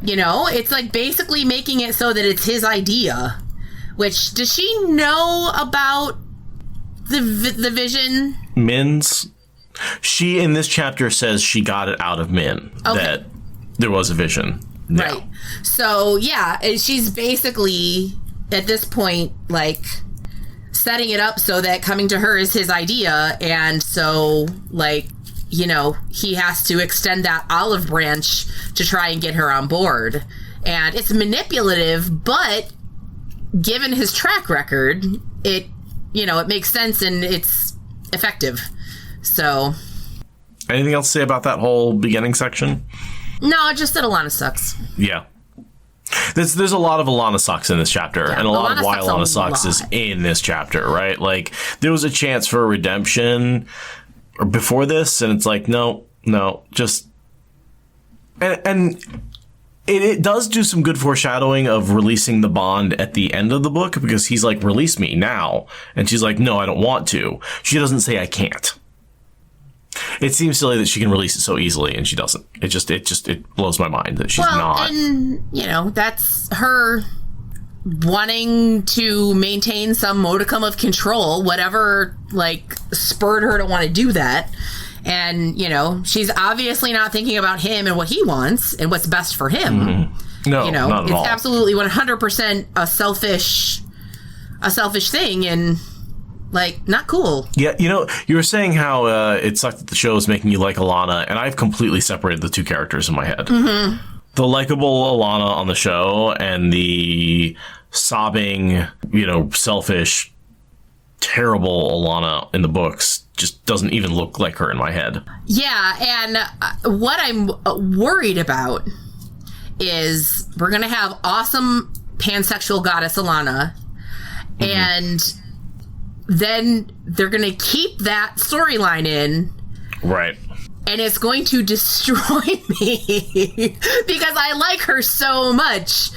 It's like basically making it so that it's his idea. Which, does she know about the vision? Min's? She, in this chapter, says she got it out of Min. Okay. That there was a vision. No. Right. So, yeah, she's basically, at this point, like, setting it up so that coming to her is his idea. And so, like, he has to extend that olive branch to try and get her on board. And it's manipulative, but given his track record, it makes sense and it's effective. So. Anything else to say about that whole beginning section? No, just that Alana sucks. Yeah. There's a lot of Alana sucks in this chapter, and a lot of why Alana sucks is in this chapter, right? Like, there was a chance for a redemption before this, and it's like, no, just, and it does do some good foreshadowing of releasing the bond at the end of the book, because he's like, release me now, and she's like, no, I don't want to. She doesn't say I can't. it seems silly that she can release it so easily and she doesn't. It blows my mind that she's not. And, that's her wanting to maintain some modicum of control, whatever, spurred her to want to do that. And, she's obviously not thinking about him and what he wants and what's best for him. Mm-hmm. No, not at all. It's absolutely 100% a selfish thing and, not cool. Yeah, you were saying how it sucked that the show is making you like Alana, and I've completely separated the two characters in my head. Mm-hmm. The likable Alana on the show and the sobbing, selfish, terrible Alana in the books just doesn't even look like her in my head. Yeah, and what I'm worried about is we're going to have awesome pansexual goddess Alana, and then they're going to keep that storyline in. Right. And it's going to destroy me because I like her so much.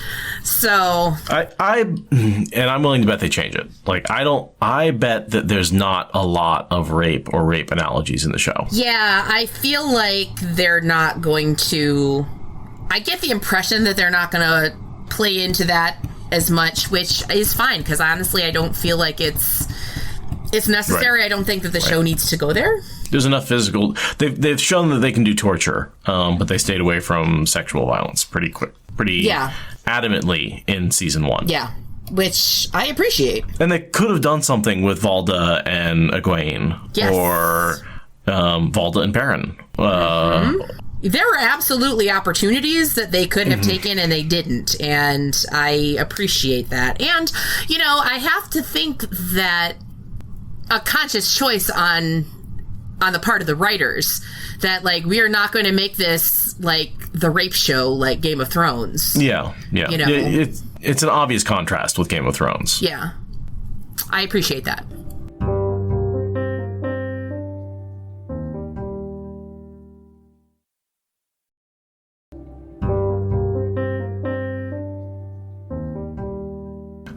So I'm willing to bet they change it. I bet that there's not a lot of rape or rape analogies in the show. Yeah, I feel like they're not going to. I get the impression that they're not going to play into that as much, which is fine because honestly, I don't feel like it's necessary. Right. I don't think that the show needs to go there. There's enough physical. They've shown that they can do torture, but they stayed away from sexual violence pretty adamantly in season 1. Yeah, which I appreciate. And they could have done something with Valda and Egwene, or Valda and Baron. There were absolutely opportunities that they could have taken and they didn't, and I appreciate that. And I have to think that a conscious choice on the part of the writers that we are not going to make this the rape show like Game of Thrones. Yeah. It's an obvious contrast with Game of Thrones. Yeah, I appreciate that.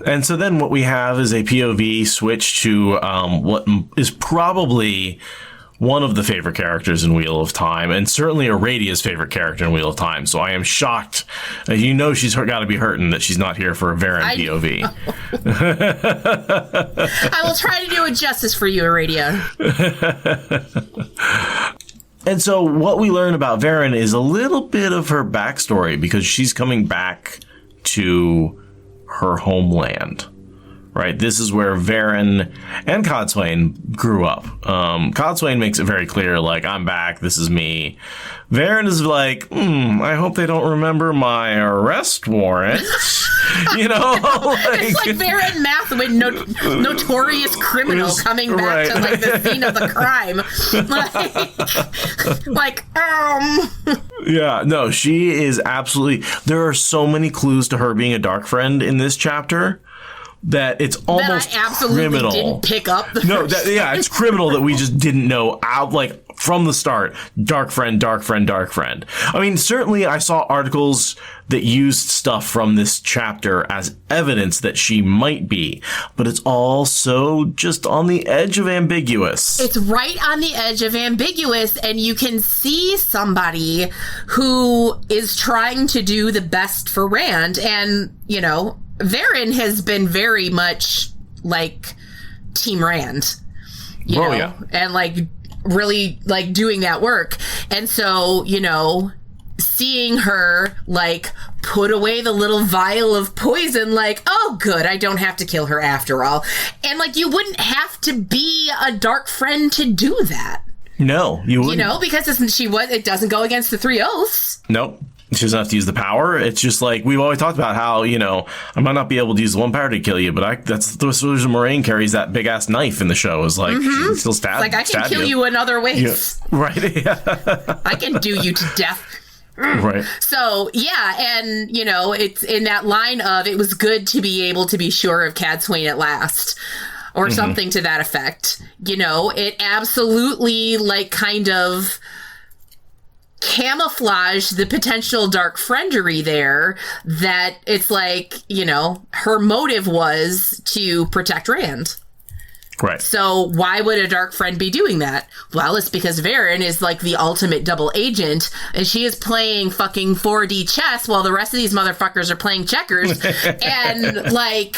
And so then what we have is a POV switch to what is probably one of the favorite characters in Wheel of Time, and certainly Aradia's favorite character in Wheel of Time. So I am shocked. She's got to be hurting that she's not here for a Varen POV. I will try to do it justice for you, Aradia. And so what we learn about Varen is a little bit of her backstory, because she's coming back to her homeland, right? This is where Varen and Codswain grew up. Codswain makes it very clear, I'm back, this is me. Varen is I hope they don't remember my arrest warrant. It's like Varen Mathwin, notorious criminal, coming back to the scene of the crime. Yeah, no, she is absolutely. There are so many clues to her being a dark friend in this chapter that it's almost that I absolutely criminal. Didn't pick up. It's criminal that we just didn't know from the start. Dark friend, dark friend, dark friend. I mean, certainly I saw articles that used stuff from this chapter as evidence that she might be, but it's all so just on the edge of ambiguous. It's right on the edge of ambiguous, and you can see somebody who is trying to do the best for Rand, and, Varen has been very much Team Rand, and really doing that work. And so, seeing her put away the little vial of poison, oh good, I don't have to kill her after all. And you wouldn't have to be a dark friend to do that. No, you wouldn't. Because it doesn't go against the 3 oaths. Nope. She doesn't have to use the power. It's just we've always talked about how, I might not be able to use the one power to kill you, but that's the reason Moraine carries that big ass knife in the show, is she can still stab. I can kill you in other ways. Yeah. Right. Yeah. I can do you to death. Right. So, yeah, and, it's in that line of, it was good to be able to be sure of Cadswain at last, or something to that effect. It absolutely, kind of camouflage the potential dark friendery there, that it's her motive was to protect Rand. Right. So why would a dark friend be doing that? Well, it's because Varen is like the ultimate double agent, and she is playing fucking 4D chess while the rest of these motherfuckers are playing checkers. And like,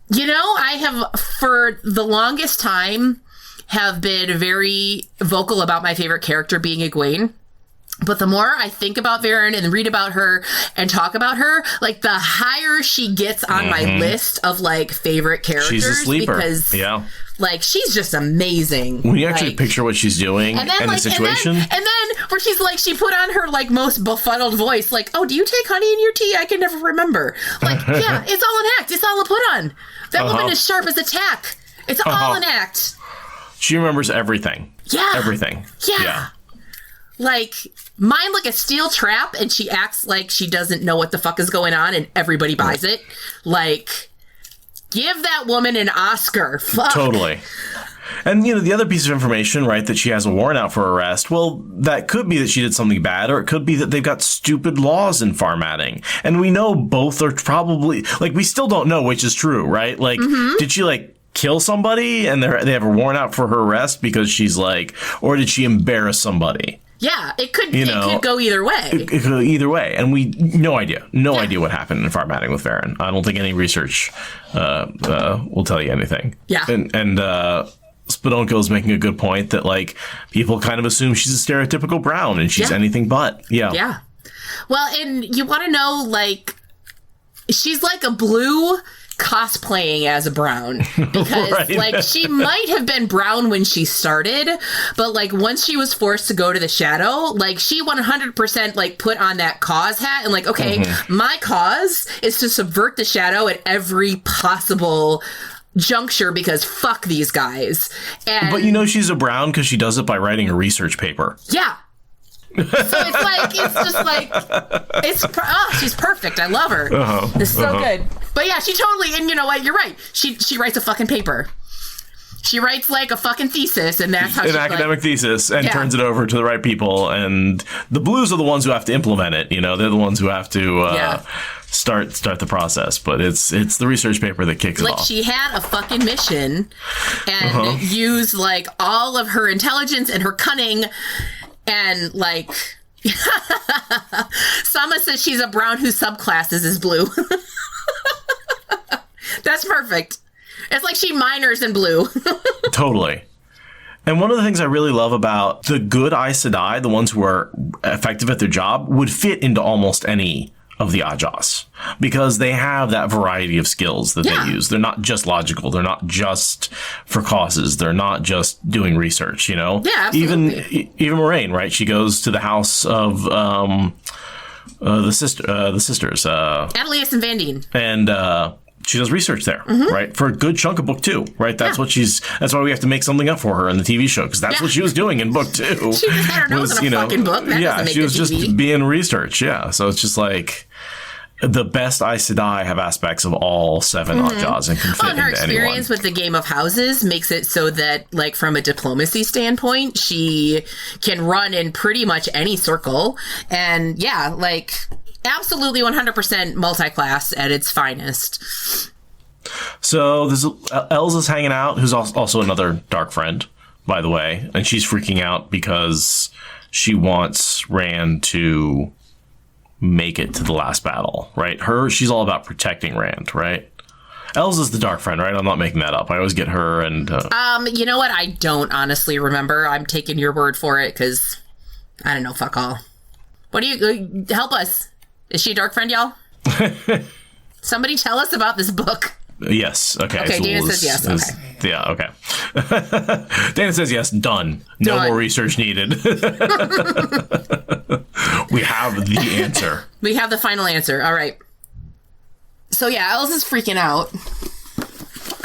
you know, I have for the longest time have been very vocal about my favorite character being Egwene. But the more I think about Varen and read about her and talk about her, like the higher she gets on my list of like favorite characters. She's a sleeper. Because, like, she's just amazing. When you actually picture what she's doing and the situation. And then where she's like, she put on her like most befuddled voice, like, oh, do you take honey in your tea? I can never remember. Like, yeah, it's all an act. It's all a put on. That woman is sharp as a tack. It's all an act. She remembers everything. Yeah. Everything. Yeah. Like, mind like a steel trap, and she acts like she doesn't know what the fuck is going on, and everybody buys it. Like, give that woman an Oscar. Fuck. Totally. And, you know, the other piece of information, right, that she has a warrant out for arrest, well, that could be that she did something bad, or it could be that they've got stupid laws in Farmatting. And we know both are probably, like, we still don't know which is true, right? Like, did she, like, kill somebody and they have a warrant out for her arrest because she's like, or did she embarrass somebody? Yeah, it could go either way. It could go either way. And no idea what happened in Farmatting with Varen. I don't think any research will tell you anything. Yeah. And Spadonko is making a good point that, like, people kind of assume she's a stereotypical brown and she's anything but. Yeah. Yeah. Well, and you want to know, like, she's like a blue cosplaying as a brown, because like she might have been brown when she started, but like once she was forced to go to the shadow, like she 100% like put on that cause hat and like, okay, my cause is to subvert the shadow at every possible juncture because fuck these guys. But you know she's a brown because she does it by writing a research paper. Yeah. So she's perfect. I love her. It's so good. But yeah, she totally, and you know what? You're right. She writes a fucking paper. She writes like a fucking thesis, and that's how an academic thesis, and turns it over to the right people. And the blues are the ones who have to implement it. You know, they're the ones who have to start the process. But it's the research paper that kicks it off. Like she had a fucking mission, and used like all of her intelligence and her cunning. And, like, Sama says she's a brown whose subclasses is blue. That's perfect. It's like she minors in blue. Totally. And one of the things I really love about the good Aes Sedai, the ones who are effective at their job, would fit into almost any of the Ajahs, because they have that variety of skills that they use. They're not just logical. They're not just for causes. They're not just doing research, you know? Yeah, absolutely. Even Moraine, right? She goes to the house of the sisters. Adelius and Vandine. And she does research there, right? For a good chunk of book 2, right? That's that's why we have to make something up for her in the TV show, because that's what she was doing in book 2. She just had her nose in a fucking book. That doesn't make she was the TV. just being research. Yeah. So it's just like, the best Aes Sedai have aspects of all 7 Ajahs and can fit into anyone. Her experience with the Game of Houses makes it so that, like, from a diplomacy standpoint, she can run in pretty much any circle. And, yeah, like, absolutely 100% multi-class at its finest. So there's Elza's hanging out, who's also another dark friend, by the way. And she's freaking out because she wants Rand to make it to the last battle, right? She's all about protecting Rand, right? Elza's the dark friend, right? I'm not making that up. I always get her and... you know what? I don't honestly remember. I'm taking your word for it, because I don't know, fuck all. What do you... help us. Is she a dark friend, y'all? Somebody tell us about this book. Yes. Okay. Okay, so Dana says yes. Okay. Yeah, okay. Dana says yes. Done. No more research needed. We have the answer. We have the final answer. All right. So yeah, Elsa's freaking out.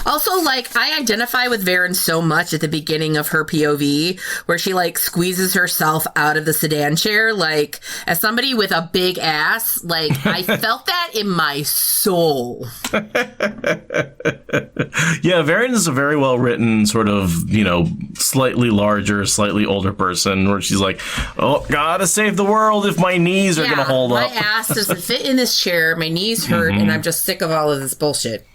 Also, like, I identify with Varen so much at the beginning of her POV, where she, like, squeezes herself out of the sedan chair. Like, as somebody with a big ass, like, I felt that in my soul. Yeah, Varen is a very well-written, sort of, you know, slightly larger, slightly older person, where she's like, oh, gotta save the world if my knees are gonna hold up. My ass doesn't fit in this chair, my knees hurt, and I'm just sick of all of this bullshit.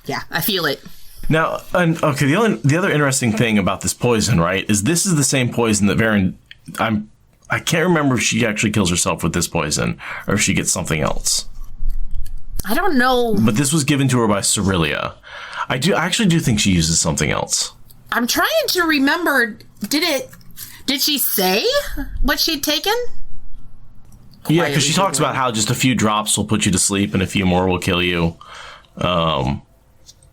Yeah, I feel it. Now, okay, the other interesting thing about this poison, right, is this is the same poison that Varen... I can't remember if she actually kills herself with this poison or if she gets something else. I don't know. But this was given to her by Cerelia. I actually do think she uses something else. I'm trying to remember. Did she say what she'd taken? Yeah, because she talks about how just a few drops will put you to sleep and a few more will kill you. But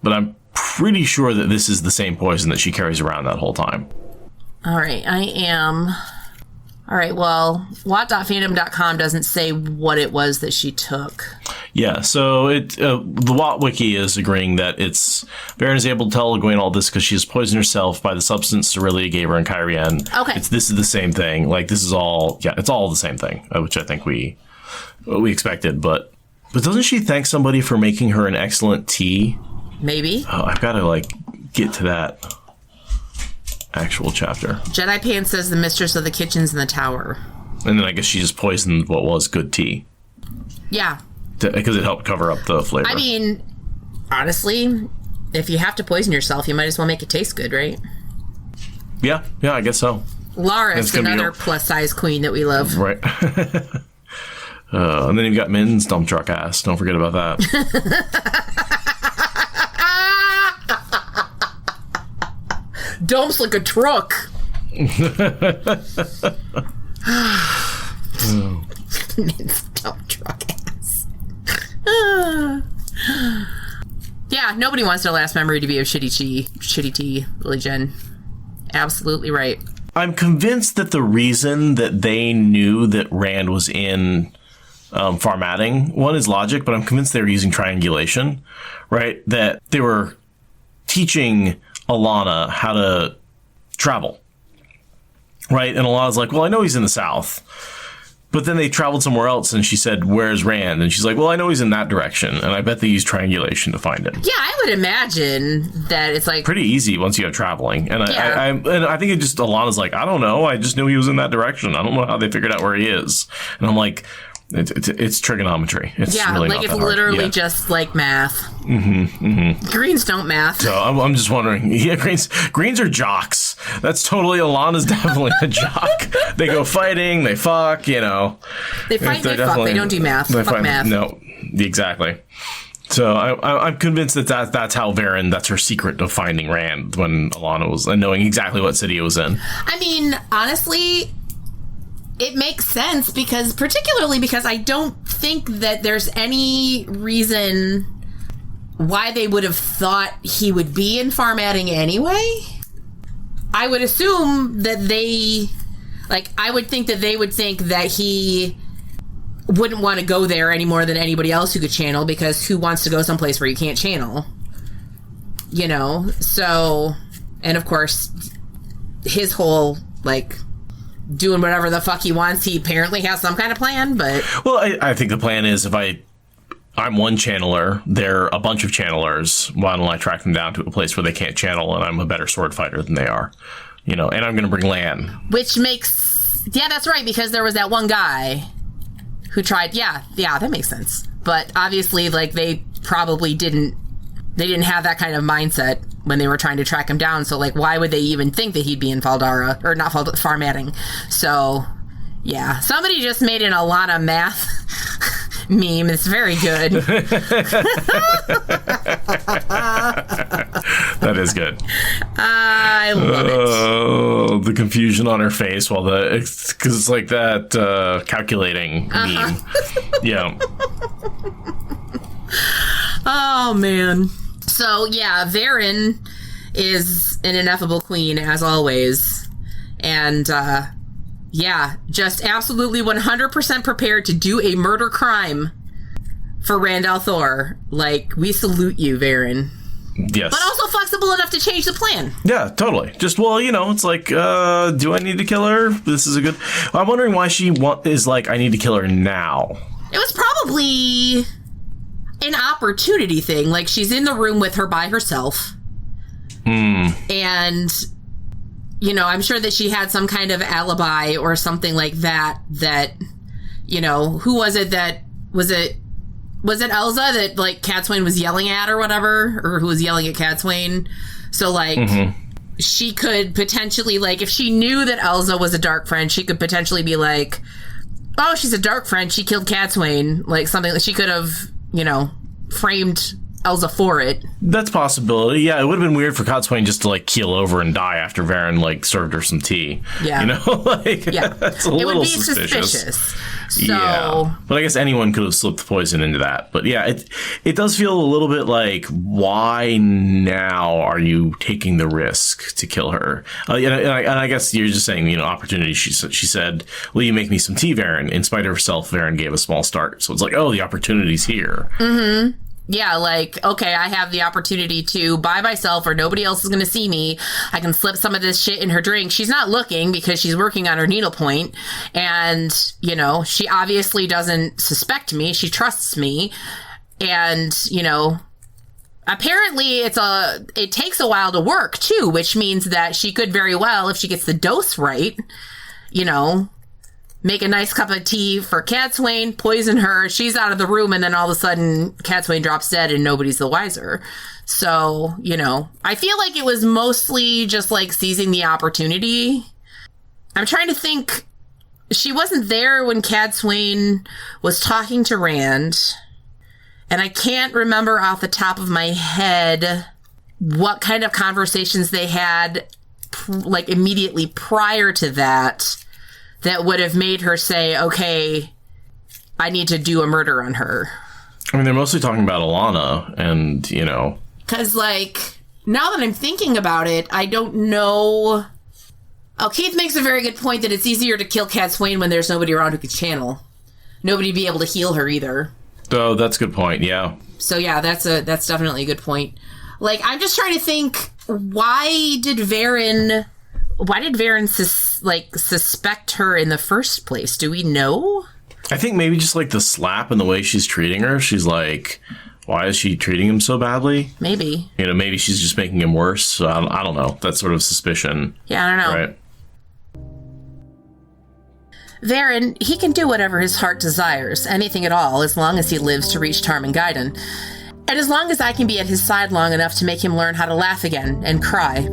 I'm pretty sure that this is the same poison that she carries around that whole time. All right, I am. All right, well, Watt.fandom.com doesn't say what it was that she took. Yeah, so the Watt Wiki is agreeing that Varen is able to tell Egwene all this because she has poisoned herself by the substance Cerelia gave her in Kyrian. Okay. This is the same thing. Like, this is all, it's all the same thing, which I think we expected. But doesn't she thank somebody for making her an excellent tea? Maybe. Oh, I've got to, get to that actual chapter. Jedi Pan says the mistress of the kitchen's in the tower. And then I guess she just poisoned what was good tea. Yeah. Because it helped cover up the flavor. I mean, honestly, if you have to poison yourself, you might as well make it taste good, right? Yeah, I guess so. Laura's another plus-size queen that we love. Right. And then you've got Min's dump truck ass. Don't forget about that. Dump's like a truck. Min's dump truck ass. Yeah, nobody wants their last memory to be of shitty tea, Lily Jen. Absolutely right. I'm convinced that the reason that they knew that Rand was in Farmatting, one is logic, but I'm convinced they were using triangulation, right? That they were teaching Alana how to travel, right? And Alana's like, well, I know he's in the south. But then they traveled somewhere else, and she said, where's Rand? And she's like, well, I know he's in that direction. And I bet they use triangulation to find him. Yeah, I would imagine that it's like... pretty easy once you have traveling. And I think it just, Alana's like, I don't know. I just knew he was in that direction. I don't know how they figured out where he is. And I'm like, it's trigonometry. It's really not it's that hard. literally just like math. Greens don't math. So I'm just wondering. Yeah, greens are jocks. That's totally, Alana's definitely a jock. They go fighting. They fuck. You know. They fight. They fuck. They don't do math. Fuck math. No, exactly. So I'm convinced that's how Varen, that's her secret of finding Rand when Alana was, and knowing exactly what city it was in. I mean, honestly, it makes sense particularly because I don't think that there's any reason why they would have thought he would be in Farmatting anyway. I would assume that I would think that they would think that he wouldn't want to go there any more than anybody else who could channel, because who wants to go someplace where you can't channel? You know? So, and of course, his whole, doing whatever the fuck he wants, he apparently has some kind of plan, but... Well, I think the plan is, if I'm one channeler, they're a bunch of channelers, why don't I track them down to a place where they can't channel, and I'm a better sword fighter than they are? You know, and I'm going to bring Lan. Which makes... Yeah, that's right, because there was that one guy who tried... Yeah, that makes sense. But obviously, they probably didn't... They didn't have that kind of mindset when they were trying to track him down. So, why would they even think that he'd be in Faldara? Or not Farmatting. So, yeah. Somebody just made an Alana math meme. It's very good. That is good. I love it. Oh, the confusion on her face because it's like that calculating meme. Yeah. Oh, man. So, yeah, Varen is an ineffable queen, as always. And, just absolutely 100% prepared to do a murder crime for Rand al'Thor. We salute you, Varen. Yes. But also flexible enough to change the plan. Yeah, totally. Just, it's do I need to kill her? This is a good... I'm wondering why she is I need to kill her now. It was probably... an opportunity thing. She's in the room with her by herself. And, I'm sure that she had some kind of alibi or something like that, who was it that, was it Was it Elsa that, like, Catswain was yelling at or whatever? Or who was yelling at Catswain? So, like, she could potentially, like, if she knew that Elsa was a dark friend, she could potentially be like, oh, she's a dark friend. She killed Catswain. Like, something that she could have, you know, framed Elsa for it. That's a possibility. Yeah, it would have been weird for Catswain just to, like, keel over and die after Varen, like, served her some tea. Yeah. You know? Like, yeah. that's a it little would be suspicious. So, yeah. But I guess anyone could have slipped the poison into that. But yeah, it does feel a little bit like, why now are you taking the risk to kill her? And I guess you're just saying, you know, opportunity. She said, will you make me some tea, Varen? In spite of herself, Varen gave a small start. So it's like, oh, the opportunity's here. Mm-hmm. Yeah, like, okay, I have the opportunity to, by myself or nobody else is going to see me, I can slip some of this shit in her drink. She's not looking because she's working on her needlepoint. And, you know, she obviously doesn't suspect me. She trusts me. And, you know, apparently it takes a while to work, too, which means that she could very well, if she gets the dose right, you know, make a nice cup of tea for Catswain, poison her, she's out of the room, and then all of a sudden Catswain drops dead and nobody's the wiser. So, you know, I feel like it was mostly just like seizing the opportunity. I'm trying to think. She wasn't there when Catswain was talking to Rand, and I can't remember off the top of my head what kind of conversations they had like immediately prior to that would have made her say, okay, I need to do a murder on her. I mean, they're mostly talking about Alana and, you know. Because, like, now that I'm thinking about it, I don't know. Oh, Keith makes a very good point that it's easier to kill Catswain when there's nobody around who can channel. Nobody be able to heal her either. Oh, that's a good point, yeah. So, yeah, that's definitely a good point. Like, I'm just trying to think, why did Varen suspect her in the first place? Do we know? I think maybe just like the slap and the way she's treating her. She's like, why is she treating him so badly? Maybe. You know, maybe she's just making him worse. So I don't know. That sort of suspicion. Yeah, I don't know. Right. Varen, he can do whatever his heart desires, anything at all, as long as he lives to reach Tarmangaiden. And as long as I can be at his side long enough to make him learn how to laugh again and cry.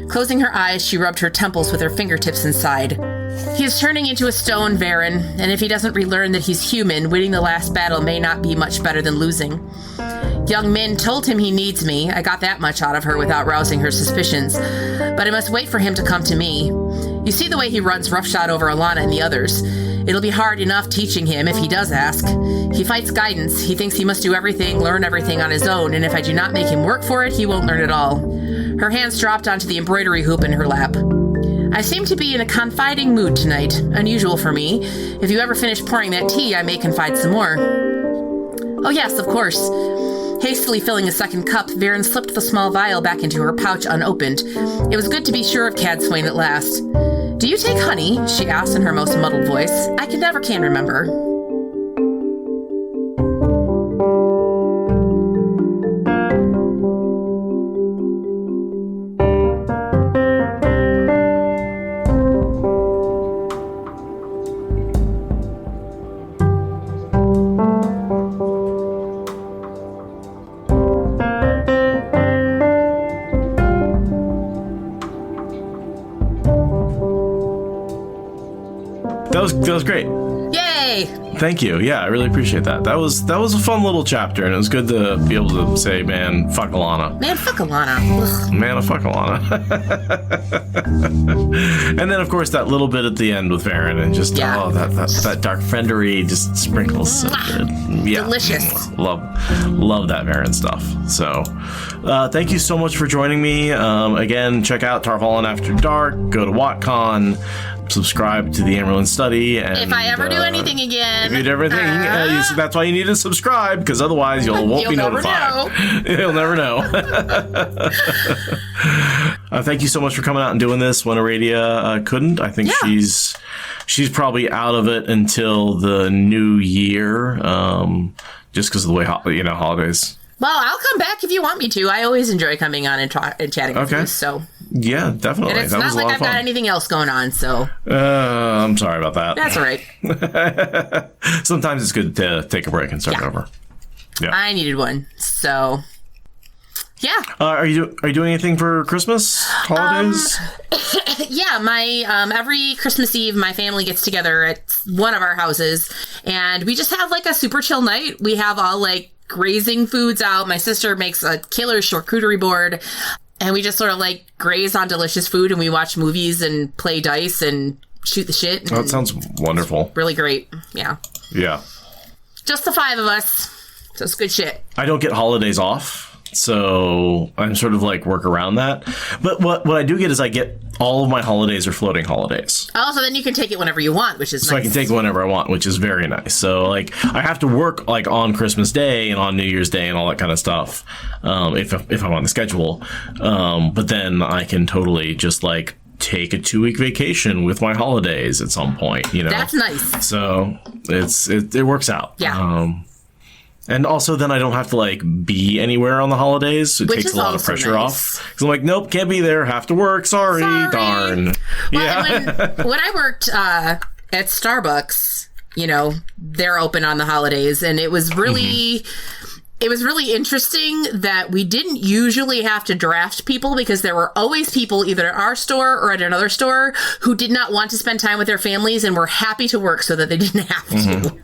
Closing her eyes, she rubbed her temples with her fingertips and sighed. He is turning into a stone, Varen, and if he doesn't relearn that he's human, winning the last battle may not be much better than losing. Young Min told him he needs me. I got that much out of her without rousing her suspicions. But I must wait for him to come to me. You see the way he runs roughshod over Alana and the others. It'll be hard enough teaching him if he does ask. He fights guidance. He thinks he must do everything, learn everything on his own, and if I do not make him work for it, he won't learn at all. Her hands dropped onto the embroidery hoop in her lap. I seem to be in a confiding mood tonight. Unusual for me. If you ever finish pouring that tea, I may confide some more. Oh yes, of course. Hastily filling a second cup, Varen slipped the small vial back into her pouch unopened. It was good to be sure of Cadswain at last. Do you take honey? She asked in her most muddled voice. I never can remember. That was great. Yay! Thank you. Yeah, I really appreciate that. That was a fun little chapter, and it was good to be able to say, man, fuck Alana. Man, fuck Alana. Ugh. Man, fuck Alana. And then, of course, that little bit at the end with Varen, and just, that dark friendery just sprinkles so good. Yeah. Delicious. Love that Varen stuff. So, thank you so much for joining me. Again, check out Tarvalin After Dark. Go to WatCon. Subscribe to the Amyrlin Study. And, if I ever do anything again. If you do everything, that's why you need to subscribe, because otherwise you'll be notified. You'll never know. Thank you so much for coming out and doing this when Aradia couldn't. I think she's probably out of it until the new year, just because of the way holidays. Well, I'll come back if you want me to. I always enjoy coming on and chatting with you. So. Yeah, definitely. And it's not like I've got anything else going on, so. I'm sorry about that. That's all right. Sometimes it's good to take a break and start over. Yeah. I needed one. So, yeah. Are you doing anything for Christmas holidays? Yeah, my every Christmas Eve, my family gets together at one of our houses, and we just have like a super chill night. We have all like grazing foods out. My sister makes a killer charcuterie board, and we just sort of like graze on delicious food, and we watch movies and play dice and shoot the shit. Oh, that sounds wonderful. Really great. Yeah. Yeah. Just the 5 of us. So it's good shit. I don't get holidays off, so I'm sort of like work around that. But what I do get is I get all of my holidays are floating holidays. Oh, so then you can take it whenever you want, which is nice. So I can take it whenever I want, which is very nice. So like I have to work like on Christmas Day and on New Year's Day and all that kind of stuff if I'm on the schedule. But then I can totally just like take a 2-week vacation with my holidays at some point, you know. That's nice. So it works out. Yeah. And also then I don't have to like be anywhere on the holidays. It takes a lot of pressure off. Because I'm like, nope, can't be there. Have to work. Sorry. Darn. Well, yeah. when I worked at Starbucks, you know, they're open on the holidays, and it was really it was really interesting that we didn't usually have to draft people, because there were always people either at our store or at another store who did not want to spend time with their families and were happy to work so that they didn't have to.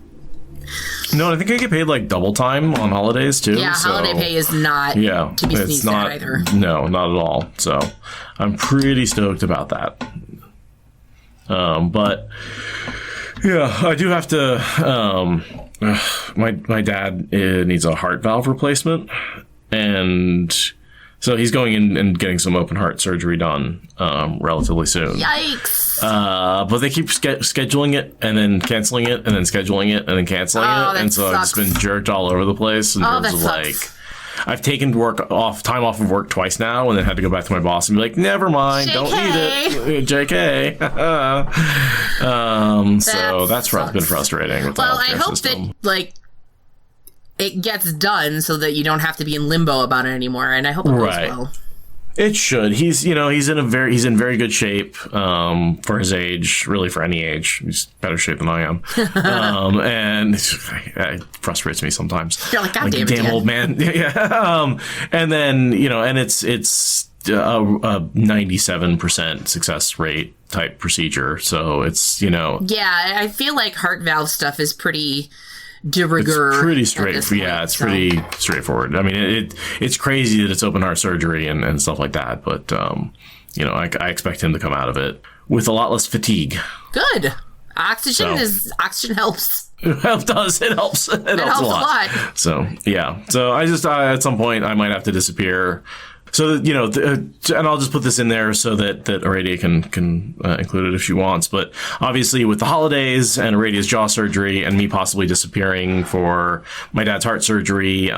No, I think I get paid like double time on holidays too. Yeah, holiday pay is not to be sneezed at either. No, not at all. So I'm pretty stoked about that. But yeah, I do have to. My dad needs a heart valve replacement, and so he's going in and getting some open heart surgery done relatively soon. Yikes! But they keep scheduling it and then canceling it and then scheduling it and then canceling it, and so I've just been jerked all over the place in terms of like. I've taken time off of work twice now, and then had to go back to my boss and be like, "Never mind, JK. Don't need it, JK." So that's been frustrating. With well, the I hope system. that like it gets done so that you don't have to be in limbo about it anymore. And I hope it goes well. It should. He's in very good shape for his age, really for any age. He's better shape than I am. And it frustrates me sometimes. You're like, God damn it, damn old man. Yeah. And then, and it's a 97% success rate type procedure. So it's, Yeah, I feel like heart valve stuff is pretty de rigueur. It's pretty straightforward. Yeah, it's pretty straightforward. I mean, it's crazy that it's open heart surgery and stuff like that, but I expect him to come out of it with a lot less fatigue. Good. Oxygen helps. It does. It helps. It helps a lot. So yeah. So I just at some point I might have to disappear. So that, and I'll just put this in there so that Aradia can include it if she wants. But obviously, with the holidays and Aradia's jaw surgery and me possibly disappearing for my dad's heart surgery,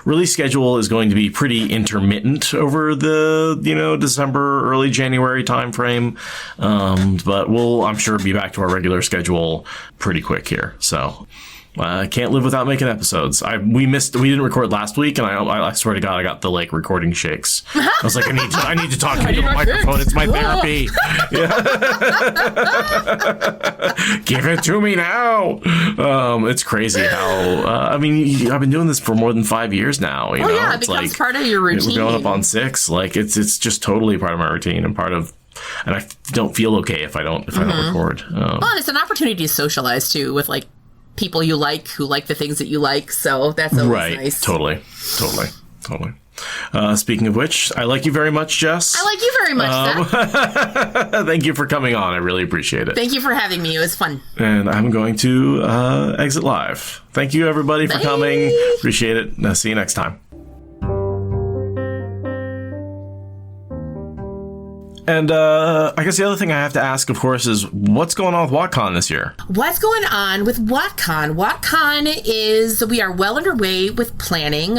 release schedule is going to be pretty intermittent over the December, early January timeframe. But we'll, I'm sure, be back to our regular schedule pretty quick here. So. I can't live without making episodes. We didn't record last week, and I swear to God, I got the recording shakes. I was like, I need to talk into the microphone. It's my therapy. Give it to me now. It's crazy how I've been doing this for more than 5 years now. Yeah, it becomes part of your routine. We're going up on 6. It's just totally part of my routine and part of. And I don't feel okay if I don't record. Well, and it's an opportunity to socialize too with people you like who like the things that you like, so that's always nice. Totally. Speaking of which, I like you very much, Jess. I like you very much, Seth. Thank you for coming on. I really appreciate it. Thank you for having me. It was fun. And I'm going to exit live. Thank you, everybody, for coming. Appreciate it. See you next time. And I guess the other thing I have to ask, of course, is what's going on with WatCon this year? What's going on with WatCon? WatCon is, we are well underway with planning.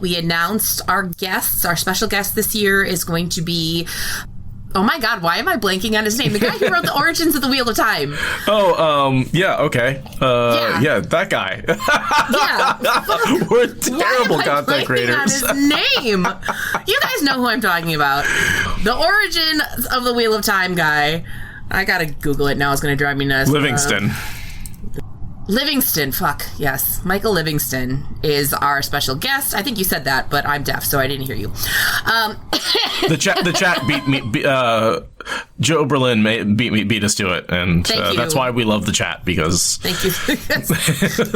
We announced our guests. Our special guest this year is going to be... Oh my God, why am I blanking on his name? The guy who wrote The Origins of the Wheel of Time. Yeah, okay. Yeah, that guy. Yeah. We're terrible content creators. On his name. You guys know who I'm talking about. The Origin of the Wheel of Time guy. I gotta Google it now. It's gonna drive me nuts. Livingston. Livingston, fuck, yes. Michael Livingston is our special guest. I think you said that, but I'm deaf, so I didn't hear you. The chat beat me. Joe Berlin beat us to it, and that's why we love the chat, because thank you.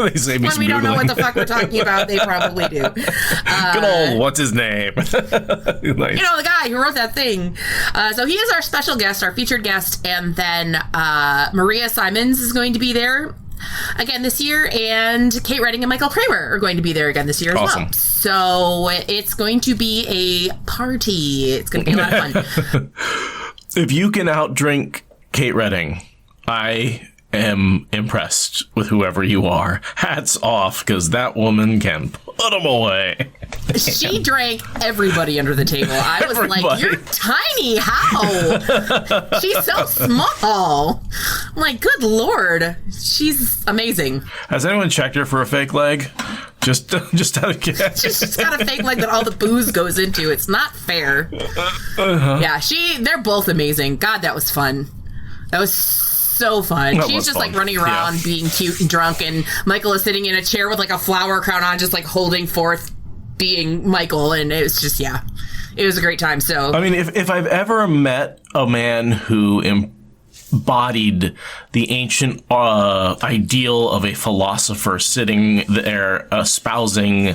they say me when some we don't know Googling. what the fuck we're talking about, they probably do. Good old, what's his name? Nice. You know, the guy who wrote that thing. So he is our special guest, our featured guest, and then Maria Simons is going to be there again this year, and Kate Redding and Michael Kramer are going to be there again this year as well. So it's going to be a party. It's going to be a lot of fun. If you can outdrink Kate Redding, I am impressed with whoever you are. Hats off, because that woman can put them away. She drank everybody under the table. I was like, you're tiny. How? She's so small. I'm like, good Lord. She's amazing. Has anyone checked her for a fake leg? Just out of guess. She's got a fake leg that all the booze goes into. It's not fair. Yeah, they're both amazing. God, that was fun. That was so fun. She's just like running around being cute and drunk, and Michael is sitting in a chair with like a flower crown on, just like holding forth being Michael, and it was just, it was a great time. So I mean, if I've ever met a man who embodied the ancient ideal of a philosopher sitting there espousing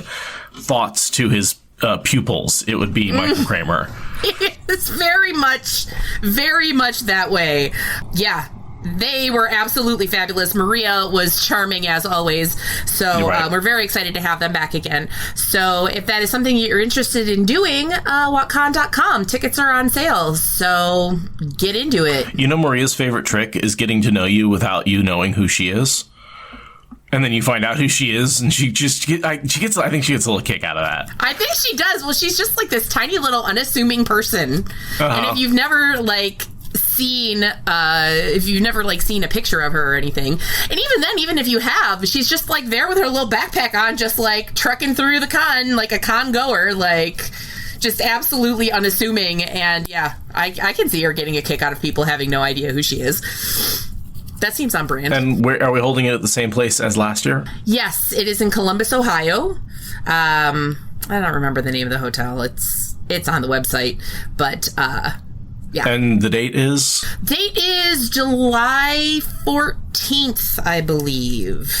thoughts to his pupils, it would be Michael Kramer. It's very much that way. Yeah. They were absolutely fabulous. Maria was charming as always. So we're very excited to have them back again. So if that is something you're interested in doing, whatcon.com. Tickets are on sale. So get into it. You know, Maria's favorite trick is getting to know you without you knowing who she is. And then you find out who she is, and I think she gets a little kick out of that. I think she does. Well, she's just like this tiny little unassuming person. And if you've never seen a picture of her or anything, and even then, even if you have, she's just like there with her little backpack on, just like trucking through the con like a con goer, like just absolutely unassuming. And yeah, I can see her getting a kick out of people having no idea who she is. That seems on brand. And where are we holding it at the same place as last year? Yes, it is in Columbus, Ohio. I don't remember the name of the hotel. It's on the website, but yeah. And the date is? Date is July 14th, I believe.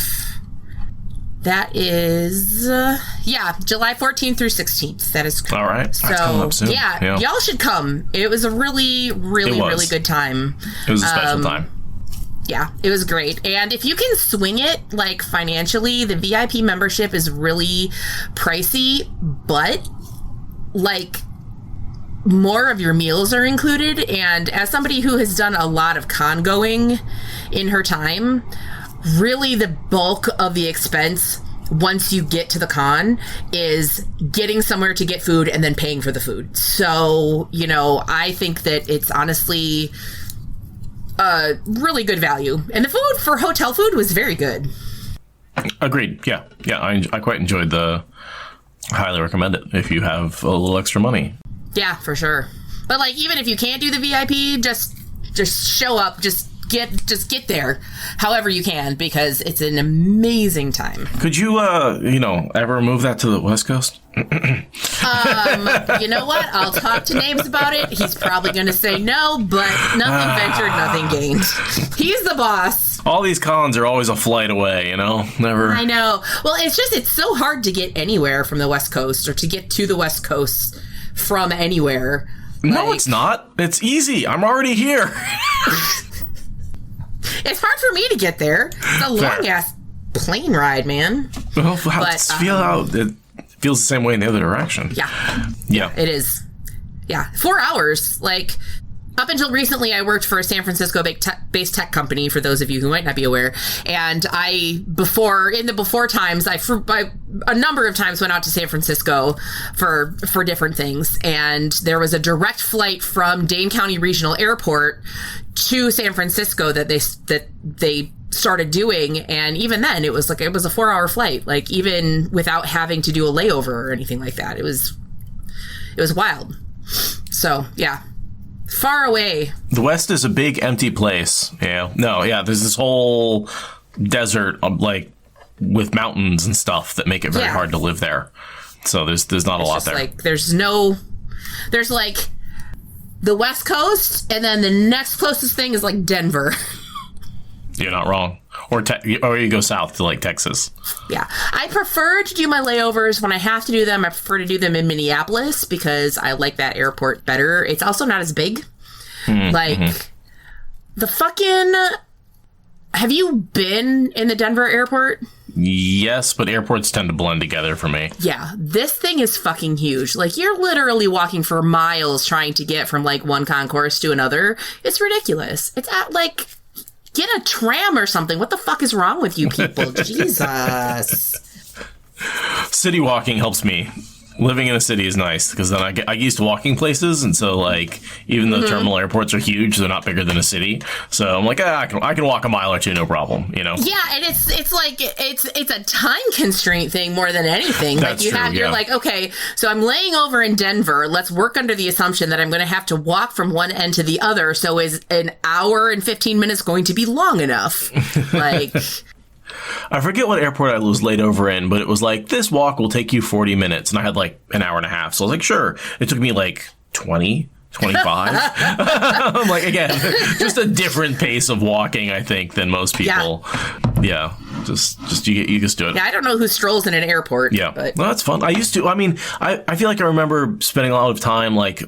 That is, July 14th through 16th. That is correct. All right. So, that's coming up soon. Yeah, y'all should come. It was a really, really, really good time. It was a special time. Yeah, it was great. And if you can swing it, like, financially, the VIP membership is really pricey, but, like, more of your meals are included. And as somebody who has done a lot of con going in her time, really the bulk of the expense once you get to the con is getting somewhere to get food and then paying for the food. So, I think that it's honestly really good value. And the food for hotel food was very good. Agreed. Yeah. I quite enjoyed highly recommend it if you have a little extra money. Yeah, for sure. But like, even if you can't do the VIP, just show up, just get there however you can, because it's an amazing time. Could you ever move that to the West Coast? You know what? I'll talk to Names about it. He's probably going to say no, but nothing ventured, nothing gained. He's the boss. All these cons are always a flight away, Never. I know. Well, it's so hard to get anywhere from the West Coast, or to get to the West Coast from anywhere. No, it's not. It's easy. I'm already here. It's hard for me to get there. It's a long-ass plane ride, man. Well, it feels the same way in the other direction. Yeah. It is. Yeah. 4 hours. Like, up until recently, I worked for a San Francisco-based tech company, for those of you who might not be aware. And in the before times, I a number of times went out to San Francisco for different things. And there was a direct flight from Dane County Regional Airport to San Francisco that they started doing. And even then, it was a 4-hour flight, like, even without having to do a layover or anything like that. It was wild. So, yeah. Far away. The West is a big empty place. Yeah. No, yeah, there's this whole desert, like with mountains and stuff that make it very hard to live there. So there's not a lot there. Like there's like the West Coast, and then the next closest thing is like Denver. You're not wrong. Or you go south to like Texas. Yeah. I prefer to do my layovers when I have to do them. I prefer to do them in Minneapolis because I like that airport better. It's also not as big. The fucking... Have you been in the Denver airport? Yes, but airports tend to blend together for me. Yeah. This thing is fucking huge. Like, you're literally walking for miles trying to get from, like, one concourse to another. It's ridiculous. It's at, like... Get a tram or something. What the fuck is wrong with you people? Jesus. City walking helps me. Living in a city is nice because then I get used to walking places, and so like even though terminal airports are huge, they're not bigger than a city. So I'm like, I can walk a mile or two, no problem. You know? Yeah, and it's like it's a time constraint thing more than anything. That's like you're like, okay, so I'm laying over in Denver. Let's work under the assumption that I'm going to have to walk from one end to the other. So is an hour and 15 minutes going to be long enough? Like. I forget what airport I was laid over in, but it was like, this walk will take you 40 minutes. And I had like an hour and a half. So I was like, sure. It took me like 20, 25. I'm like, again, just a different pace of walking, I think, than most people. Yeah. Just you just do it. Yeah, I don't know who strolls in an airport. Yeah. But. Well, that's fun. I used to. I mean, I feel like I remember spending a lot of time like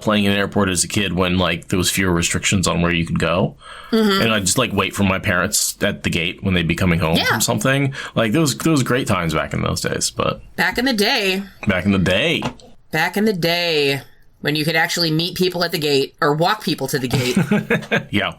playing in an airport as a kid when like there was fewer restrictions on where you could go. And I'd just like wait for my parents at the gate when they'd be coming home from something. Like those great times back in those days. But back in the day when you could actually meet people at the gate or walk people to the gate. Yeah.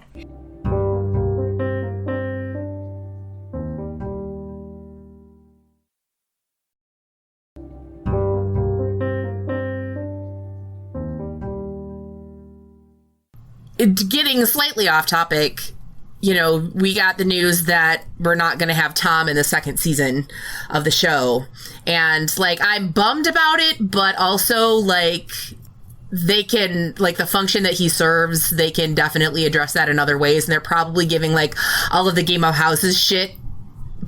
Getting slightly off topic, you know, we got the news that we're not going to have Tom in the second season of the show. And, like, I'm bummed about it, but also, like, they can, like, the function that he serves, they can definitely address that in other ways. And they're probably giving, like, all of the Game of Houses shit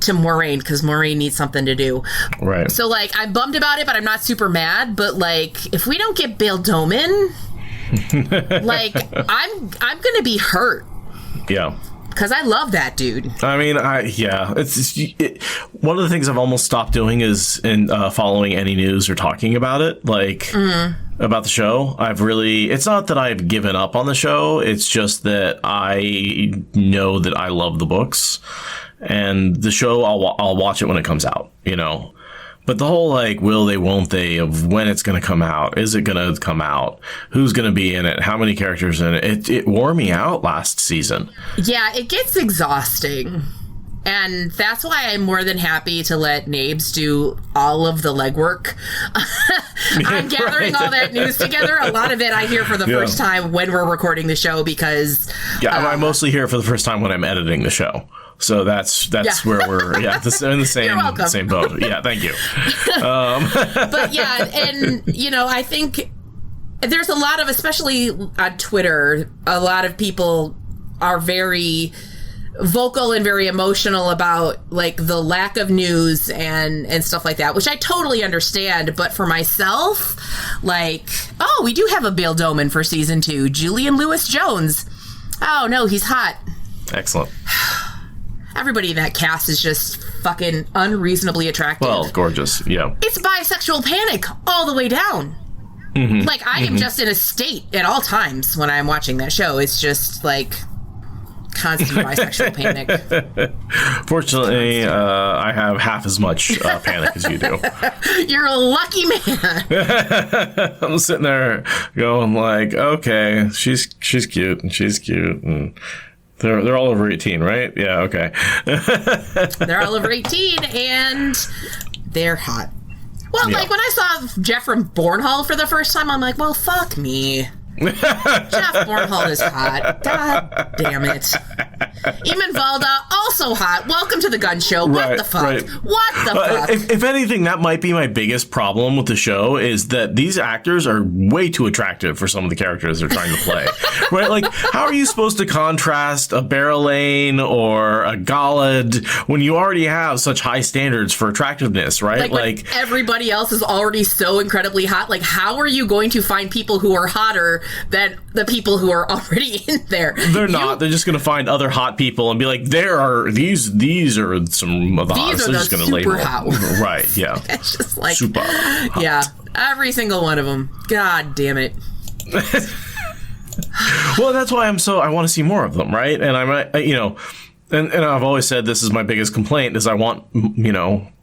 to Moraine, because Moraine needs something to do. Right. So, like, I'm bummed about it, but I'm not super mad. But, like, if we don't get Bail Doman... like, I'm gonna be hurt. Yeah. Because I love that dude. I mean, it's one of the things I've almost stopped doing is following any news or talking about it, like, about the show. It's not that I've given up on the show, it's just that I know that I love the books, and the show, I'll watch it when it comes out, you know? But the whole, like, will they, won't they, of when it's going to come out, is it going to come out, who's going to be in it, how many characters in it, it wore me out last season. Yeah, it gets exhausting. And that's why I'm more than happy to let Nabes do all of the legwork. I'm gathering all that news together. A lot of it I hear for the first time when we're recording the show because... Yeah, I mostly hear it for the first time when I'm editing the show. So that's where we're in the same boat. Yeah, thank you. But yeah, and you know, I think there's a lot of, especially on Twitter, a lot of people are very vocal and very emotional about like the lack of news and stuff like that, which I totally understand. But for myself, like, oh, we do have a Bail Doman for season 2, Julian Lewis-Jones. Oh no, he's hot. Excellent. Everybody in that cast is just fucking unreasonably attractive. Well, gorgeous, yeah. It's bisexual panic all the way down. Like, I am just in a state at all times when I'm watching that show. It's just, like, constant bisexual panic. Fortunately, I have half as much panic as you do. You're a lucky man. I'm sitting there going, like, okay, she's cute, and she's cute, and... They're all over 18, right? Yeah, okay. They're all over 18, and they're hot. Well, like, when I saw Jeff from Bornhall for the first time, I'm like, well, fuck me. Jeff Bornhall is hot. God damn it. Eamon Valda, also hot. Welcome to the gun show. What the fuck? Right. What the fuck? If anything, that might be my biggest problem with the show is that these actors are way too attractive for some of the characters they're trying to play. Right? Like, how are you supposed to contrast a Barrelane or a Galad when you already have such high standards for attractiveness, right? Like everybody else is already so incredibly hot. Like, how are you going to find people who are hotter than the people who are already in there? They're not. They're just going to find other hot people and be like, these are some of the hottest. They're just going to label hot. Right, yeah. It's just like, super hot. Yeah, every single one of them. God damn it. Well, that's why I want to see more of them, right? And and I've always said this is my biggest complaint is I want,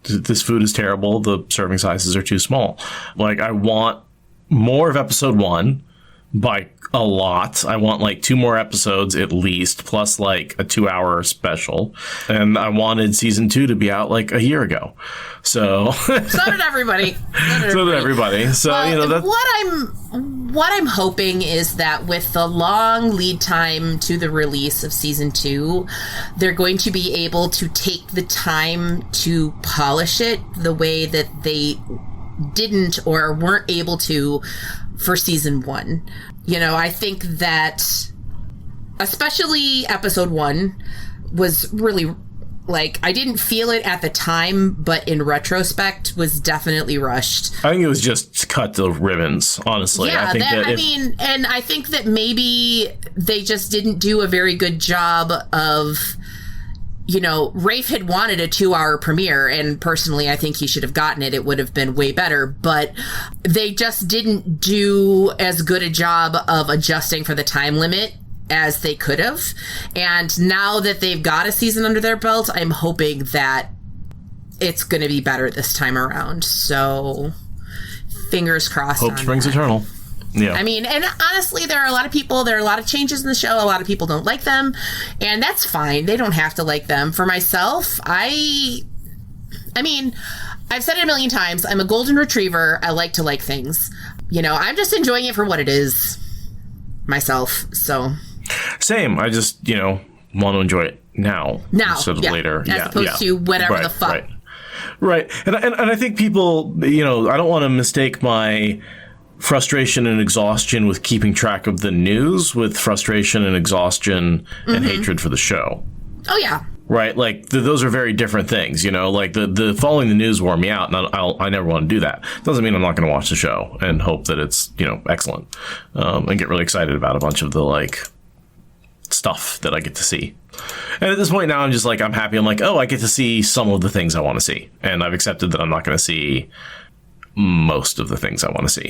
this food is terrible. The serving sizes are too small. Like, I want more of episode 1 by a lot. I want like 2 more episodes at least, plus like a 2-hour special. And I wanted season 2 to be out like a year ago. So did everybody. So did everybody. So, that's what I'm hoping is that with the long lead time to the release of season 2, they're going to be able to take the time to polish it the way that they didn't or weren't able to for season 1. I think that especially episode 1 was really, like, I didn't feel it at the time, but in retrospect was definitely rushed. I think it was just cut the ribbons, honestly. Yeah, and I think that maybe they just didn't do a very good job of, Rafe had wanted a 2-hour premiere, and personally, I think he should have gotten it. It would have been way better, but they just didn't do as good a job of adjusting for the time limit as they could have. And now that they've got a season under their belt, I'm hoping that it's going to be better this time around. So, fingers crossed. Hope springs eternal. Yeah. I mean, and honestly, there are a lot of changes in the show. A lot of people don't like them, and that's fine. They don't have to like them. For myself, I mean, I've said it a million times. I'm a golden retriever. I like to like things. I'm just enjoying it for what it is myself. So. Same. I just, want to enjoy it now instead of later. As opposed to whatever the fuck. Right. And I think people, I don't want to mistake my frustration and exhaustion with keeping track of the news with frustration and exhaustion and hatred for the show. Oh, yeah. Right? Like, those are very different things, Like, the following the news wore me out, and I never want to do that. Doesn't mean I'm not going to watch the show and hope that it's, excellent. And get really excited about a bunch of the, like, stuff that I get to see. And at this point now, I'm just like, I'm happy. I'm like, I get to see some of the things I want to see. And I've accepted that I'm not going to see most of the things I want to see.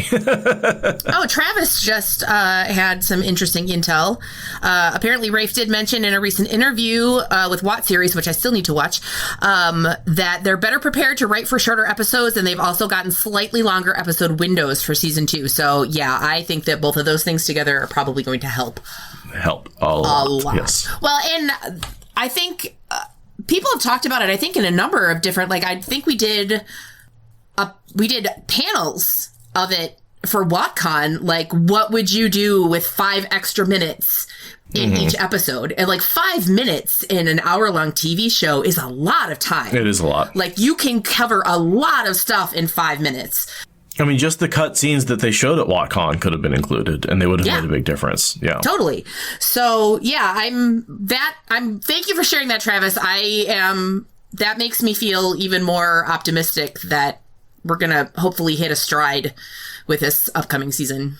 Travis just had some interesting intel. Apparently, Rafe did mention in a recent interview with Watt Series, which I still need to watch, that they're better prepared to write for shorter episodes, and they've also gotten slightly longer episode windows for season 2. So, yeah, I think that both of those things together are probably going to help. Help a lot. Yes. Well, and I think people have talked about it, I think, in a number of different, like, I think we did panels of it for WatCon, like, what would you do with 5 extra minutes in each episode? And, like, 5 minutes in an hour-long TV show is a lot of time. It is a lot. Like, you can cover a lot of stuff in 5 minutes. I mean, just the cut scenes that they showed at WatCon could have been included, and they would have made a big difference. Yeah, totally. So, yeah, thank you for sharing that, Travis. That makes me feel even more optimistic that we're going to hopefully hit a stride with this upcoming season.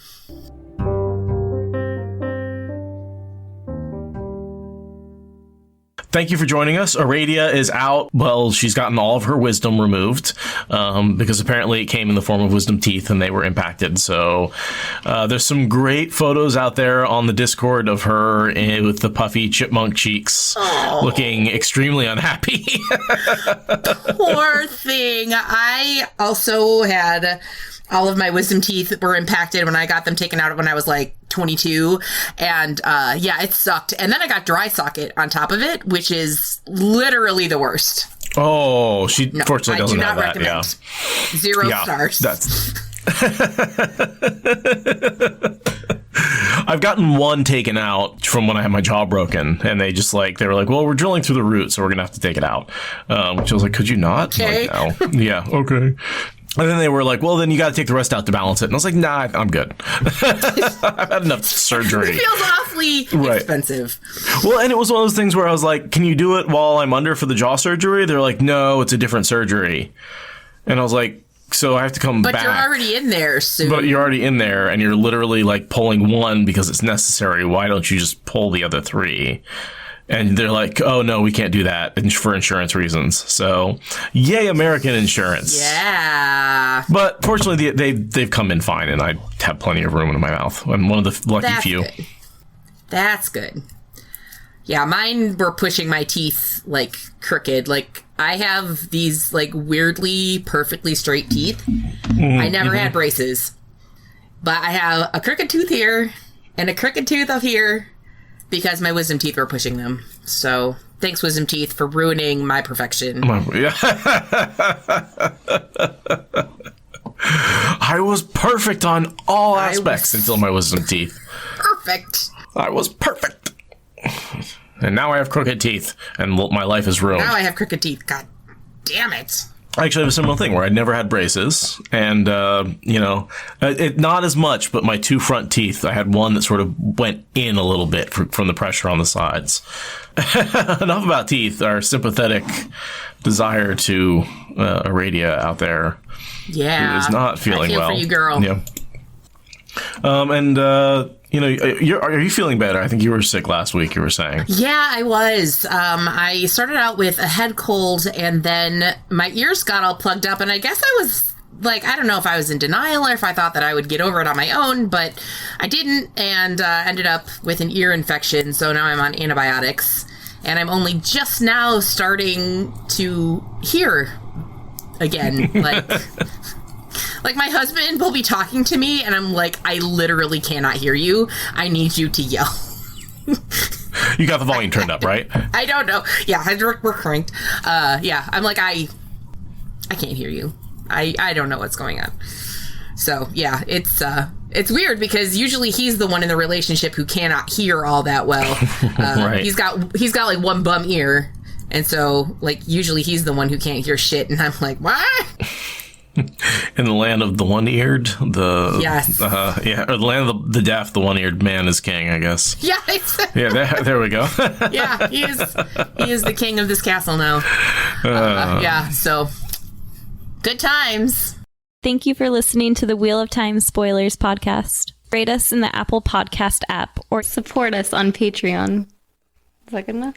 Thank you for joining us. Aradia is out. Well, she's gotten all of her wisdom removed because apparently it came in the form of wisdom teeth and they were impacted. So there's some great photos out there on the Discord of her with the puffy chipmunk cheeks looking extremely unhappy. Poor thing. I also had all of my wisdom teeth were impacted when I got them taken out when I was like 22. And it sucked. And then I got dry socket on top of it, which is literally the worst. Oh, she fortunately doesn't have that. Recommend. Yeah. 0 stars. That's I've gotten one taken out from when I had my jaw broken, and they were like, well, we're drilling through the root, so we're gonna have to take it out. Which I was like, could you not? Okay. Like, no. Yeah, okay. And then they were like, well, then you got to take the rest out to balance it. And I was like, nah, I'm good. I've had enough surgery. It feels awfully expensive. Well, and it was one of those things where I was like, can you do it while I'm under for the jaw surgery? They're like, no, it's a different surgery. And I was like, so I have to come back. But you're already in there soon. But you're already in there, and you're literally like pulling one because it's necessary. Why don't you just pull the other three? And they're like, oh, no, we can't do that for insurance reasons. So, yay, American insurance. Yeah. But fortunately, they've come in fine, and I have plenty of room in my mouth. I'm one of the lucky few. Good. That's good. Yeah, mine were pushing my teeth, like, crooked. Like, I have these, like, weirdly, perfectly straight teeth. I never had braces. But I have a crooked tooth here and a crooked tooth up here. Because my wisdom teeth were pushing them. So, thanks, wisdom teeth, for ruining my perfection. I was perfect on all aspects until my wisdom teeth. Perfect. I was perfect. And now I have crooked teeth, and my life is ruined. Now I have crooked teeth. God damn it. I actually have a similar thing where I'd never had braces, and, not as much, but my two front teeth, I had one that sort of went in a little bit from the pressure on the sides. Enough about teeth, our sympathetic desire to Aradia out there. Yeah. Who is not feeling well. I feel for you, girl. Yeah. Are you feeling better? I think you were sick last week, you were saying. Yeah, I was. I started out with a head cold, and then my ears got all plugged up, and I guess I was, like, I don't know if I was in denial or if I thought that I would get over it on my own, but I didn't, and ended up with an ear infection, so now I'm on antibiotics, and I'm only just now starting to hear again, Like, my husband will be talking to me, and I'm like, I literally cannot hear you. I need you to yell. You got the volume turned up, right? I don't know. Yeah, we're cranked. Yeah, I'm like, I can't hear you. I don't know what's going on. So, yeah, it's weird because usually he's the one in the relationship who cannot hear all that well. Right. He's got like one bum ear, and so, like, usually he's the one who can't hear shit, and I'm like, what? In the land of the one-eared, or the land of the deaf, the one-eared man is king, I guess. Yeah, yeah. There we go. Yeah, he is the king of this castle now. Yeah, so good times. Thank you for listening to the Wheel of Time Spoilers podcast. Rate us in the Apple Podcast app or support us on Patreon. Is that good enough?